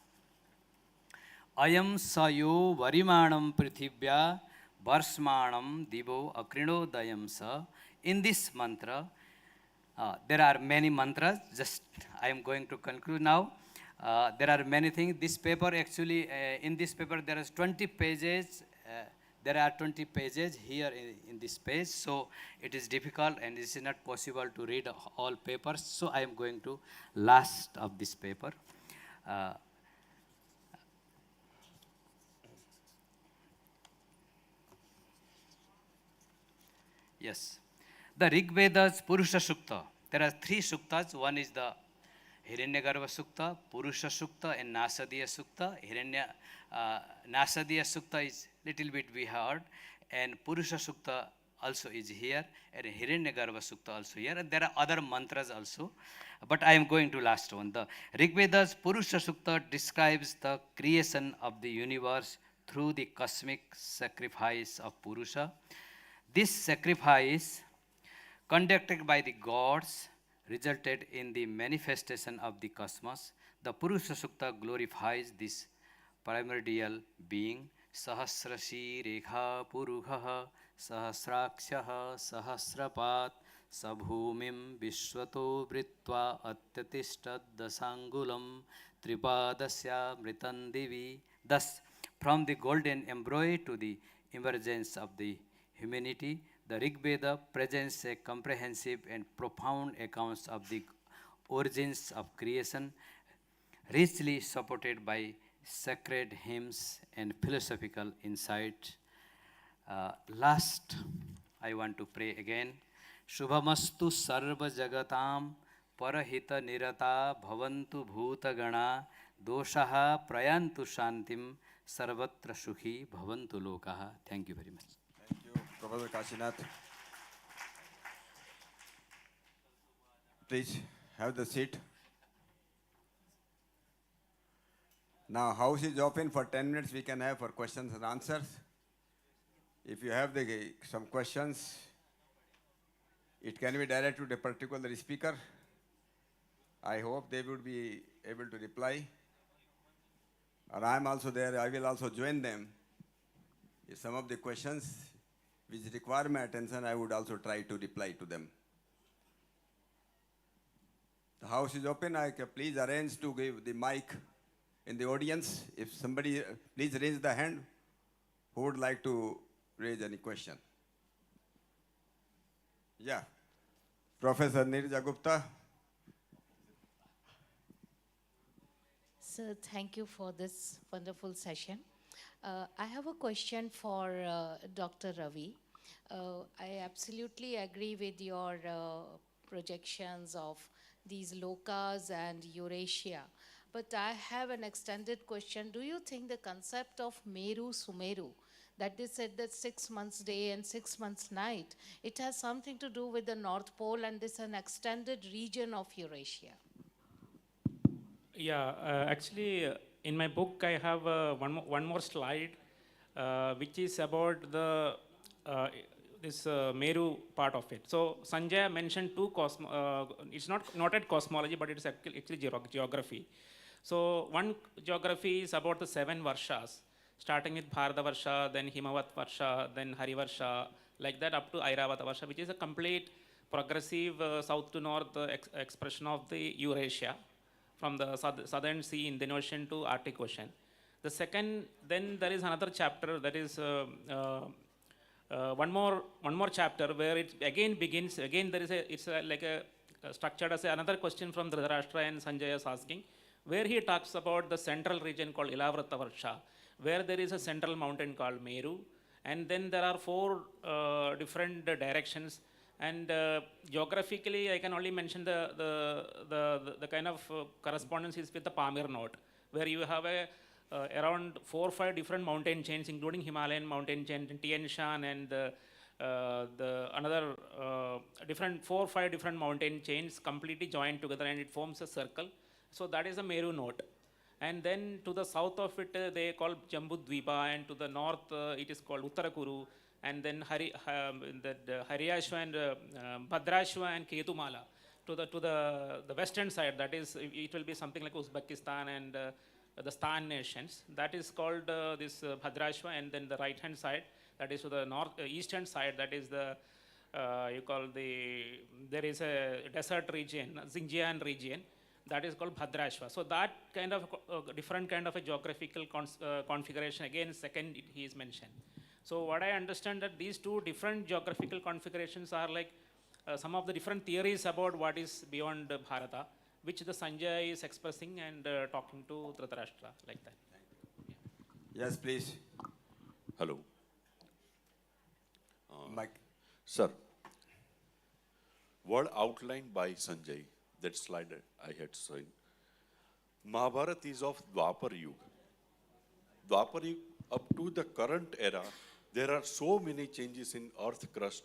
Ayam sayo varimanam prithivya varsmanam divo akrinodayam sa. In this mantra, there are many mantras, just I am going to conclude now. There are many things. This paper actually, in this paper there is 20 pages. There are 20 pages here in this page, so it is difficult and it is not possible to read all papers. So I am going to last of this paper. Yes. The Rig Veda's Purusha Sukta. There are 3 suktas. One is the Hiranyagarbha Sukta, Purusha Sukta, and Nasadiya Sukta. Nasadiya Sukta is little bit we heard, and Purusha Sukta also is here, and Hiranyagarbha Sukta also here. And there are other mantras also, but I am going to last one. The Rig Veda's Purusha Sukta describes the creation of the universe through the cosmic sacrifice of Purusha. This sacrifice, conducted by the gods, resulted in the manifestation of the cosmos. The Purusha Sukta glorifies this primordial being. Sahasrashi rekha puruha sahasrakshaha sahasrapat sabhumim vishwato vritva atyatistad dasangulam tripadasya mritandivi. Thus, from the golden embryo to the emergence of the humanity, the Rig Veda presents a comprehensive and profound accounts of the origins of creation, richly supported by sacred hymns and philosophical insight. Last, I want to pray again. Shubhamastu sarva jagatam parahita nirata bhavantu bhuta gana doshaha prayantu shantim sarvatra sukhi bhavantu lokaha. Thank you very much. Thank you, Professor Kashinath. Please have the seat. Now, house is open for 10 minutes. We can have for questions and answers. If you have some questions, it can be directed to the particular speaker. I hope they would be able to reply. Or I am also there. I will also join them. If some of the questions which require my attention, I would also try to reply to them. The house is open. I can please arrange to give the mic in the audience. If somebody, please raise the hand who would like to raise any question. Yeah. Professor Nirja Gupta. Sir, thank you for this wonderful session. I have a question for Dr. Ravi. I absolutely agree with your projections of these lokas and Eurasia. But I have an extended question. Do you think the concept of Meru Sumeru, that they said that 6 months day and 6 months night, it has something to do with the North Pole and this an extended region of Eurasia? Yeah, actually, in my book, I have one more slide, which is about the this Meru part of it. So Sanjay mentioned two it's not at cosmology, but it's actually geography. So one geography is about the 7 Varshas, starting with Bharata Varsha, then Himavat Varsha, then Hari Varsha, like that up to Airavata Varsha, which is a complete progressive south to north expression of the Eurasia, from the southern sea, Indian Ocean to Arctic Ocean. The second, then there is another chapter that is one more chapter where it again begins. Again, there is structured as another question from Dhritarashtra and Sanjay is asking, where he talks about the central region called Ilavrata Varsha, where there is a central mountain called Meru, and then there are 4 different directions And geographically, I can only mention the kind of correspondence is with the Pamir note, where you have around 4 or 5 different mountain chains, including Himalayan mountain chain, Tian Shan, and the another different 4 or 5 different mountain chains completely joined together, and it forms a circle. So that is a Meru note. And then to the south of it, they call Jambudvipa, and to the north, it is called Uttarakuru, and then Hariyashwa and Bhadrashwa and Ketumala. To the western side, that is, it will be something like Uzbekistan and the Stan nations. That is called this Bhadrashwa, and then the right hand side, that is to the eastern side, that is the there is a desert region, Xinjiang region, that is called Bhadrashva. So that kind of different kind of a geographical configuration, again second he is mentioned. So what I understand that these two different geographical configurations are like some of the different theories about what is beyond Bharata, which the Sanjay is expressing and talking to Dhritarashtra like that. Yes, please. Hello. Mike. Sir, word outlined by Sanjay, that slide I had seen. Mahabharata is of Dwapar Yuga. Dwapar Yuga up to the current era, there are so many changes in earth crust,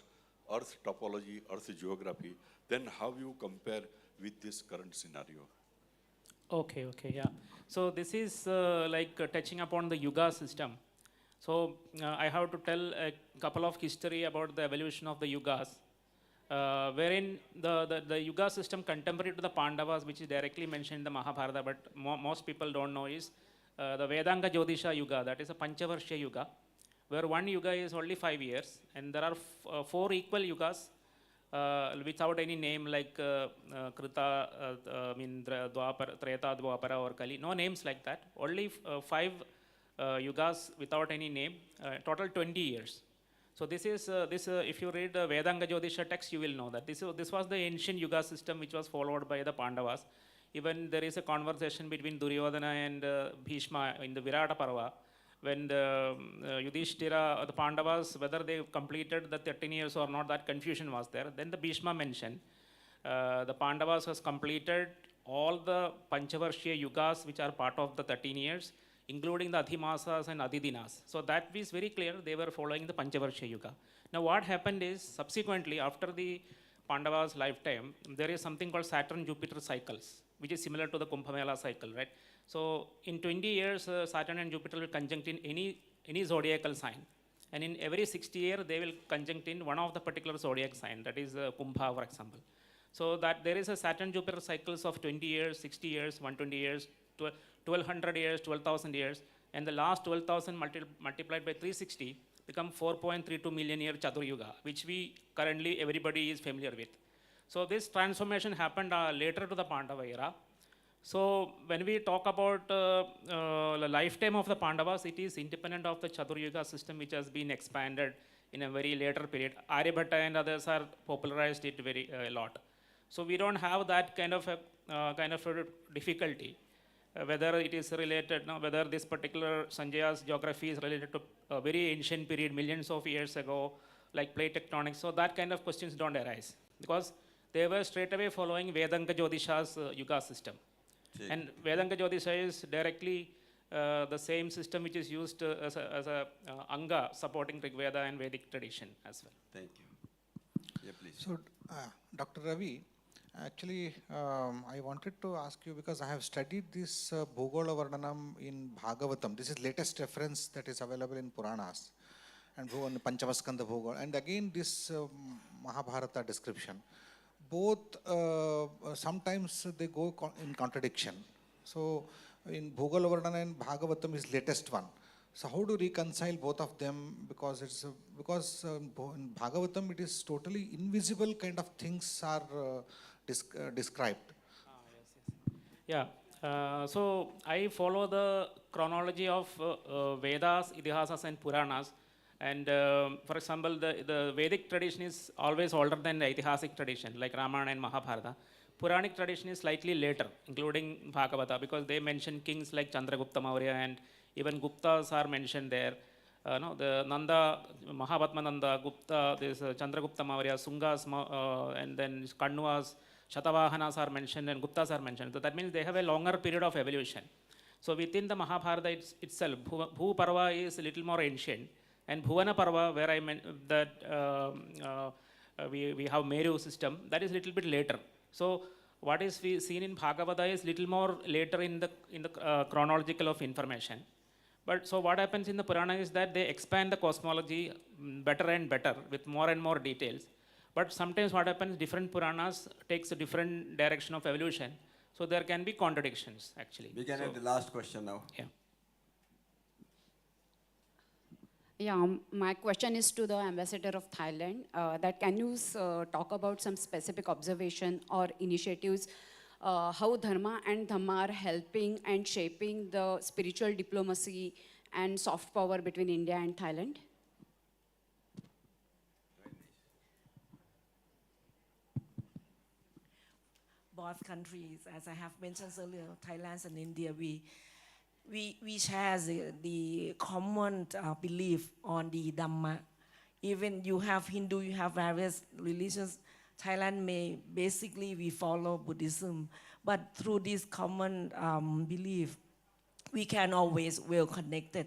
earth topology, earth geography. Then how you compare with this current scenario? Okay, yeah. So this is like touching upon the Yuga system. So I have to tell a couple of history about the evolution of the Yugas, wherein the Yuga system contemporary to the Pandavas, which is directly mentioned in the Mahabharata, but most people don't know, is the Vedanga Jyotisha Yuga, that is a Panchavarsha Yuga, where one Yuga is only 5 years, and there are 4 equal Yugas without any name like Krita, Dwapara, Treta, Dwapara or Kali, no names like that, only 5 Yugas without any name, total 20 years. So this is, if you read the Vedanga Jyotisha text, you will know that this was the ancient Yuga system which was followed by the Pandavas. Even there is a conversation between Duryodhana and Bhishma in the Virata Parva, when the Yudhishthira, the Pandavas, whether they completed the 13 years or not, that confusion was there. Then the Bhishma mentioned, the Pandavas has completed all the Panchavarsha Yugas which are part of the 13 years, including the Adhimasas and Adidinas. So that is very clear, they were following the Panchavarsha Yuga. Now what happened is, subsequently, after the Pandavas' lifetime, there is something called Saturn-Jupiter cycles, which is similar to the Kumbh Mela cycle, right? So in 20 years, Saturn and Jupiter will conjunct in any zodiacal sign. And in every 60 years, they will conjunct in one of the particular zodiac sign, that is Kumbha, for example. So that there is a Saturn-Jupiter cycles of 20 years, 60 years, 120 years, 1200 years, 12,000 years, and the last 12,000 multiplied by 360 become 4.32 million year Chatur Yuga, which we currently everybody is familiar with. So this transformation happened later to the Pandava era. So when we talk about the lifetime of the Pandavas, it is independent of the Chatur Yuga system, which has been expanded in a very later period. Aryabhatta and others are popularized it very a lot. So we don't have that kind of a difficulty. Whether it is related, whether this particular Sanjaya's geography is related to a very ancient period, millions of years ago, like plate tectonics. So that kind of questions don't arise, because they were straight away following Vedanga Jyotisha's Yuga system. And Vedanga Jyotisha is directly the same system which is used as a Anga supporting Rigveda and Vedic tradition as well. Thank you. Yeah, please. So, Dr. Ravi, actually, I wanted to ask you, because I have studied this Bhugola Varnanam in Bhagavatam. This is latest reference that is available in Puranas and Panchavaskanda Bhugola. And again, this Mahabharata description. Both, sometimes they go in contradiction. So, in Bhugola Varnana and Bhagavatam is latest one. So how to reconcile both of them? Because it's in Bhagavatam it is totally invisible kind of things are described. Yes. Yeah. So I follow the chronology of Vedas, Idihasas, and Puranas. And for example, the Vedic tradition is always older than the Itihasic tradition, like Ramayana and Mahabharata. Puranic tradition is slightly later, including Bhagavata, because they mention kings like Chandragupta Maurya, and even Guptas are mentioned there. no, the Nanda, Mahabhatma Nanda, Gupta, this Chandragupta Maurya, Sungas, and then Kannuas, Shatavahanas are mentioned and Guptas are mentioned. So that means they have a longer period of evolution. So within the Mahabharata itself, Bhu Parva is a little more ancient, and Bhuvana Parva, where I meant that we have Meru system, that is a little bit later. So what is we seen in Bhagavata is little more later in the chronological of information. But so what happens in the Purana is that they expand the cosmology better and better with more and more details. But sometimes what happens, different Puranas takes a different direction of evolution. So there can be contradictions actually. We can have the last question now. Yeah. Yeah, my question is to the ambassador of Thailand. That can you talk about some specific observation or initiatives how Dharma and Dhamma are helping and shaping the spiritual diplomacy and soft power between India and Thailand? Both countries, as I have mentioned earlier, Thailand and India, we share the common belief on the Dhamma. Even you have Hindu, you have various religions. Thailand basically we follow Buddhism, but through this common belief, we can always well connected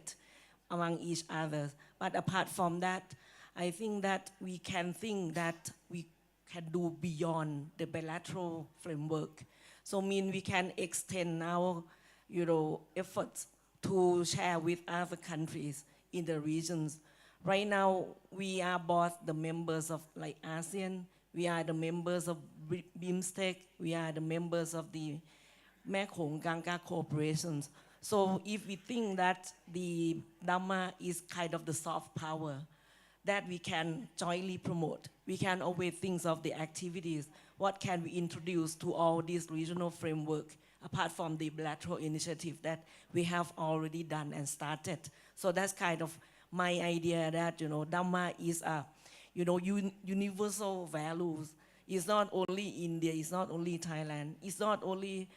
among each other. But apart from that, I think that we can think that we can do beyond the bilateral framework. So mean we can extend our efforts to share with other countries in the regions. Right now, we are both the members of like ASEAN, we are the members of BIMSTEC, we are the members of the Mekong Ganga corporations. So if we think that the Dhamma is kind of the soft power that we can jointly promote, we can always think of the activities, what can we introduce to all these regional framework, apart from the bilateral initiative that we have already done and started. So that's kind of my idea that, Dhamma is a, universal values. It's not only India, it's not only Thailand, it's not only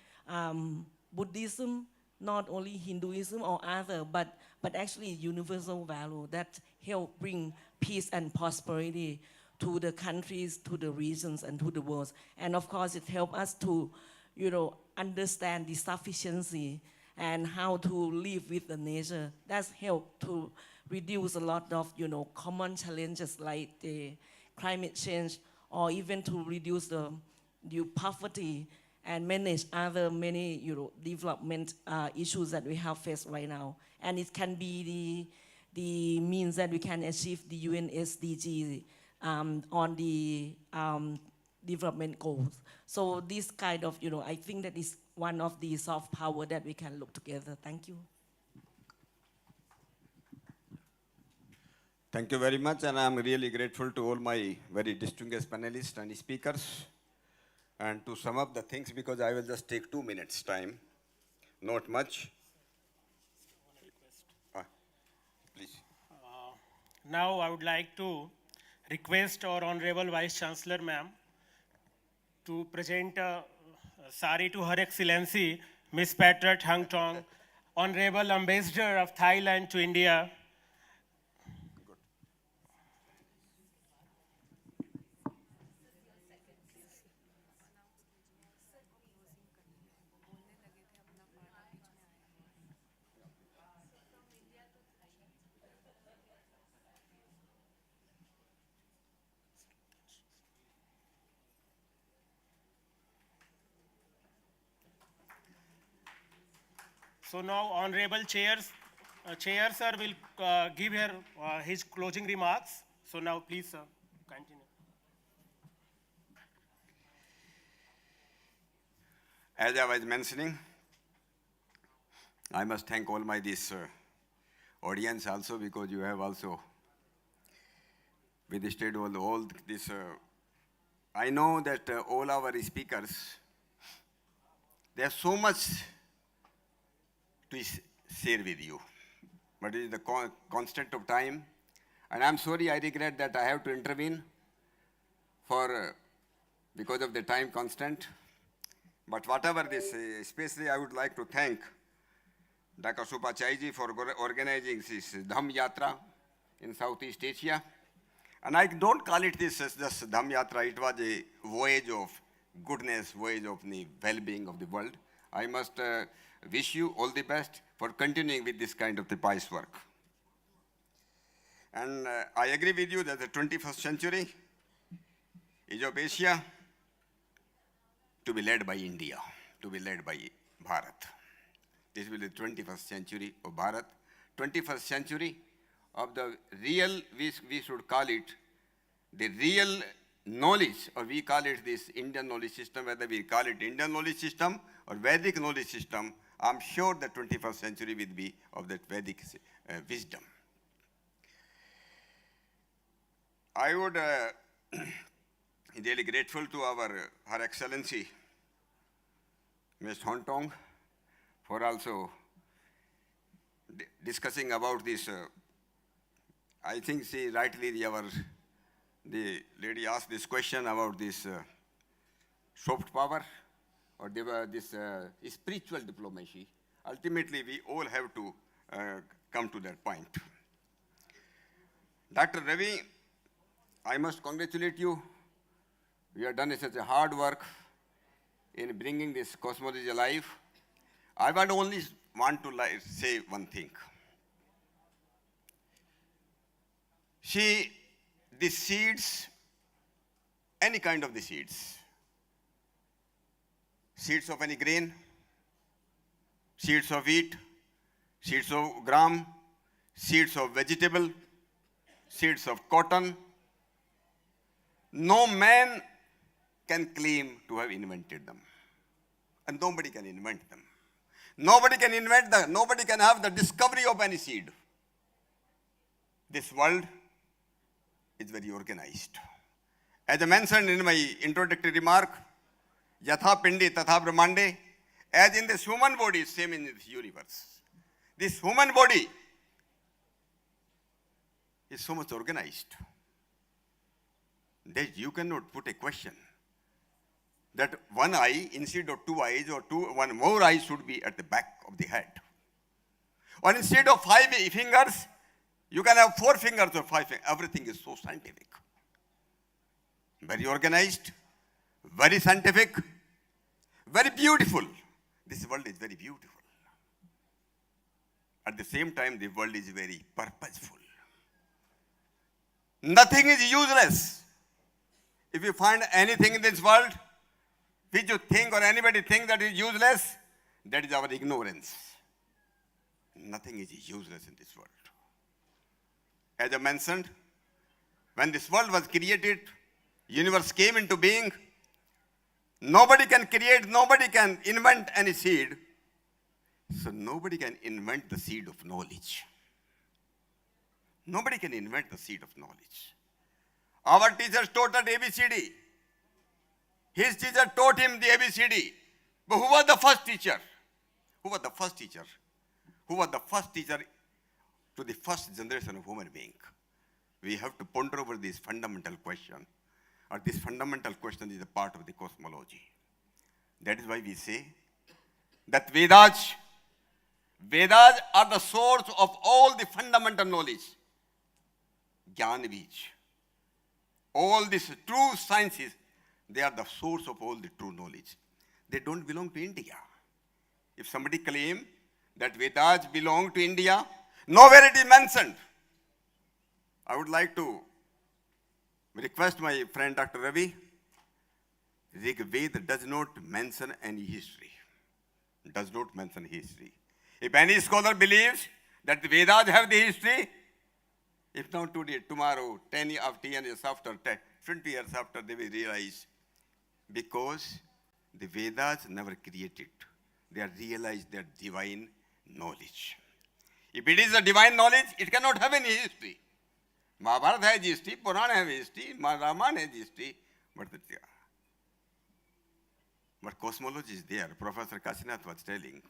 Buddhism, not only Hinduism or other, but actually universal value that help bring peace and prosperity to the countries, to the regions, and to the world. And of course, it helps us to, understand the sufficiency and how to live with the nature. That's helped to reduce a lot of, common challenges like the climate change, or even to reduce the poverty and manage other many, development issues that we have faced right now. And it can be the means that we can achieve the UN SDG on the development goals. So this kind of, I think that is one of the soft power that we can look together. Thank you. Thank you very much, and I'm really grateful to all my very distinguished panelists and speakers. And to sum up the things, because I will just take 2 minutes time, not much. Please. Now I would like to request our Honorable Vice Chancellor Ma'am to present a sari to Her Excellency Ms. Petra Thang Tong, Honorable Ambassador of Thailand to India. So now, Honorable Chair Sir will give his closing remarks. So now, please, sir, continue. As I was mentioning, I must thank all my this audience also, because you have also withstood all this. I know that all our speakers, there's so much to share with you, but it is the constant of time, and I'm sorry, I regret that I have to intervene because of the time constant. But whatever this, especially I would like to thank Dr. Supachai for organizing this Dham Yatra in Southeast Asia. And I don't call it this as just Dham Yatra, it was a voyage of goodness, voyage of the well-being of the world. I must wish you all the best for continuing with this kind of the pious work. And I agree with you that the 21st century is of Asia to be led by India, to be led by Bharat. This will be the 21st century of Bharat, 21st century of the real, we should call it, the real knowledge, or we call it this Indian knowledge system, whether we call it Indian knowledge system or Vedic knowledge system, I'm sure the 21st century will be of that Vedic wisdom. I would really grateful to Her Excellency, Ms. Hontong, for also discussing about this. I think she rightly, the lady asked this question about this soft power or this spiritual diplomacy. Ultimately, we all have to come to that point. Dr. Ravi, I must congratulate you. You have done such a hard work in bringing this cosmology alive. I would only want to say one thing. See, the seeds, any kind of the seeds of any grain, seeds of wheat, seeds of gram, seeds of vegetable, seeds of cotton, no man can claim to have invented them. And nobody can invent them. Nobody can invent them. Nobody can have the discovery of any seed. This world is very organized. As I mentioned in my introductory remark, Yatha Pindi Tatha Brahmande, as in this human body, same in this universe. This human body is so much organized that you cannot put a question that one eye instead of two eyes or one more eye should be at the back of the head. Or instead of 5 fingers, you can have 4 fingers or 5 fingers. Everything is so scientific. Very organized, very scientific, very beautiful. This world is very beautiful. At the same time, the world is very purposeful. Nothing is useless. If you find anything in this world which you think or anybody think that is useless, that is our ignorance. Nothing is useless in this world. As I mentioned, when this world was created, universe came into being, nobody can create, nobody can invent any seed. So nobody can invent the seed of knowledge. Nobody can invent the seed of knowledge. Our teachers taught us ABCD. His teacher taught him the ABCD. But who was the first teacher? Who was the first teacher? Who was the first teacher to the first generation of human being? We have to ponder over this fundamental question. Or this fundamental question is a part of the cosmology. That is why we say that Vedas are the source of all the fundamental knowledge. Jnana Bij. All these true sciences, they are the source of all the true knowledge. They don't belong to India. If somebody claims that Vedas belong to India, nowhere it is mentioned. I would like to request my friend Dr. Ravi, Rig Veda does not mention any history. Does not mention history. If any scholar believes that the Vedas have the history, if not today, tomorrow, 10 years after, 20 years after, they will realize because the Vedas never created. They are realized their divine knowledge. If it is a divine knowledge, it cannot have any history. Mahabharata has history, Purana has history, Ramayana has history, but cosmology is there. Professor Kasinath was telling.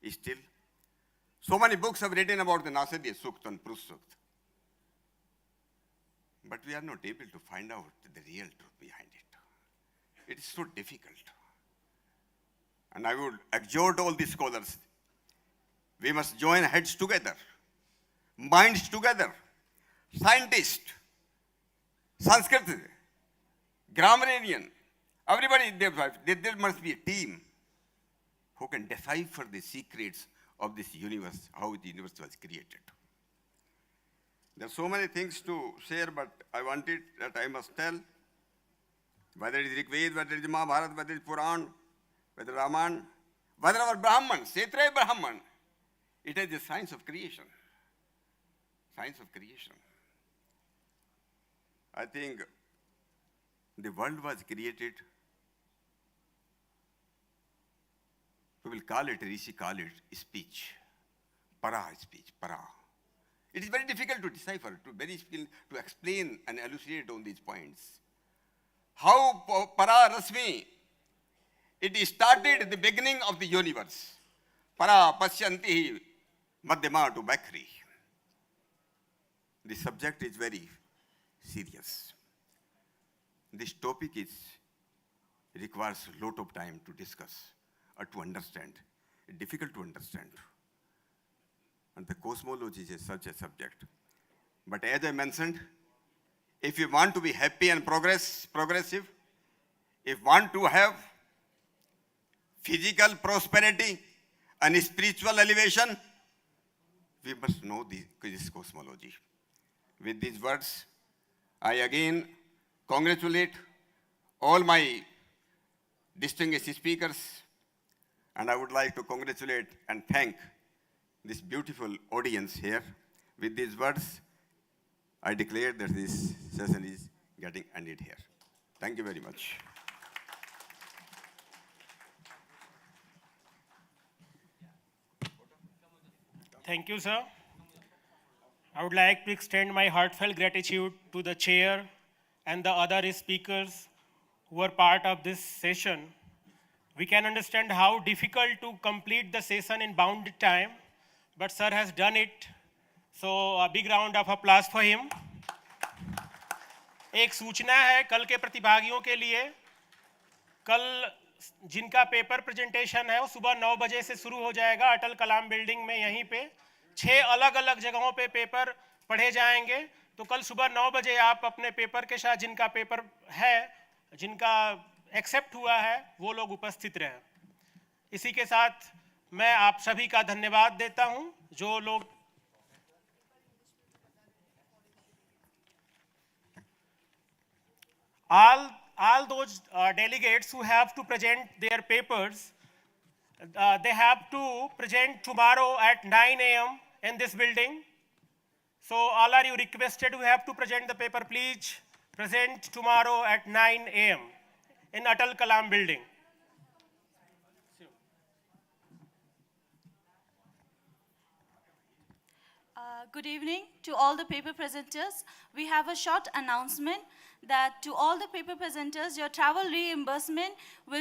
Still, so many books have written about the Nasadiya Sukta and Prus Sukta. But we are not able to find out the real truth behind it. It is so difficult. And I would exhort all the scholars, We must join heads together, minds together, scientists, Sanskrit, grammarian, everybody, there must be a team who can decipher the secrets of this universe, how the universe was created. There are so many things to share, but I wanted that I must tell, whether it is Rig Veda, whether it is Mahabharata, whether it is Puran, whether Raman, whether our Brahman, Kshetriya Brahman, it is the science of creation. Science of creation. I think the world was created, we will call it, Rishi call it speech. Para speech, para. It is very difficult to decipher, to explain and elucidate on these points. How para rasmi, it started at the beginning of the universe. Para pashyanti madhyama to bakri. The subject is very serious. This topic requires a lot of time to discuss or to understand. It's difficult to understand. And the cosmology is such a subject. But as I mentioned, if you want to be happy and progressive, if you want to have physical prosperity and spiritual elevation, we must know this cosmology. With these words, I again congratulate all my distinguished speakers, and I would like to congratulate and thank this beautiful audience here. With these words, I declare that this session is getting ended here. Thank you very much. Thank you, sir. I would like to extend my heartfelt gratitude to the chair and the other speakers who were part of this session. We can understand how difficult to complete the session in bounded time, but sir has done it. So a big round of applause for him. एक सूचना है कल के प्रतिभागियों के लिए, कल जिनका पेपर प्रेजेंटेशन है वो सुबह 9 बजे से शुरू हो जाएगा अटल कलाम बिल्डिंग में. यहीं पे 6 अलग-अलग जगहों पे पेपर पढ़े जाएंगे. तो कल सुबह 9 बजे आप अपने पेपर के साथ जिनका पेपर है, जिनका एक्सेप्ट हुआ है, वो लोग उपस्थित रहें. इसी के साथ मैं आप सभी का धन्यवाद देता हूं. जो लोग all those delegates who have to present their papers, they have to present tomorrow at 9 a.m. in this building. So all are you requested who have to present the paper, please present tomorrow at 9 a.m. in Atal Kalam building. Good evening to all the paper presenters. We have a short announcement that to all the paper presenters, your travel reimbursement will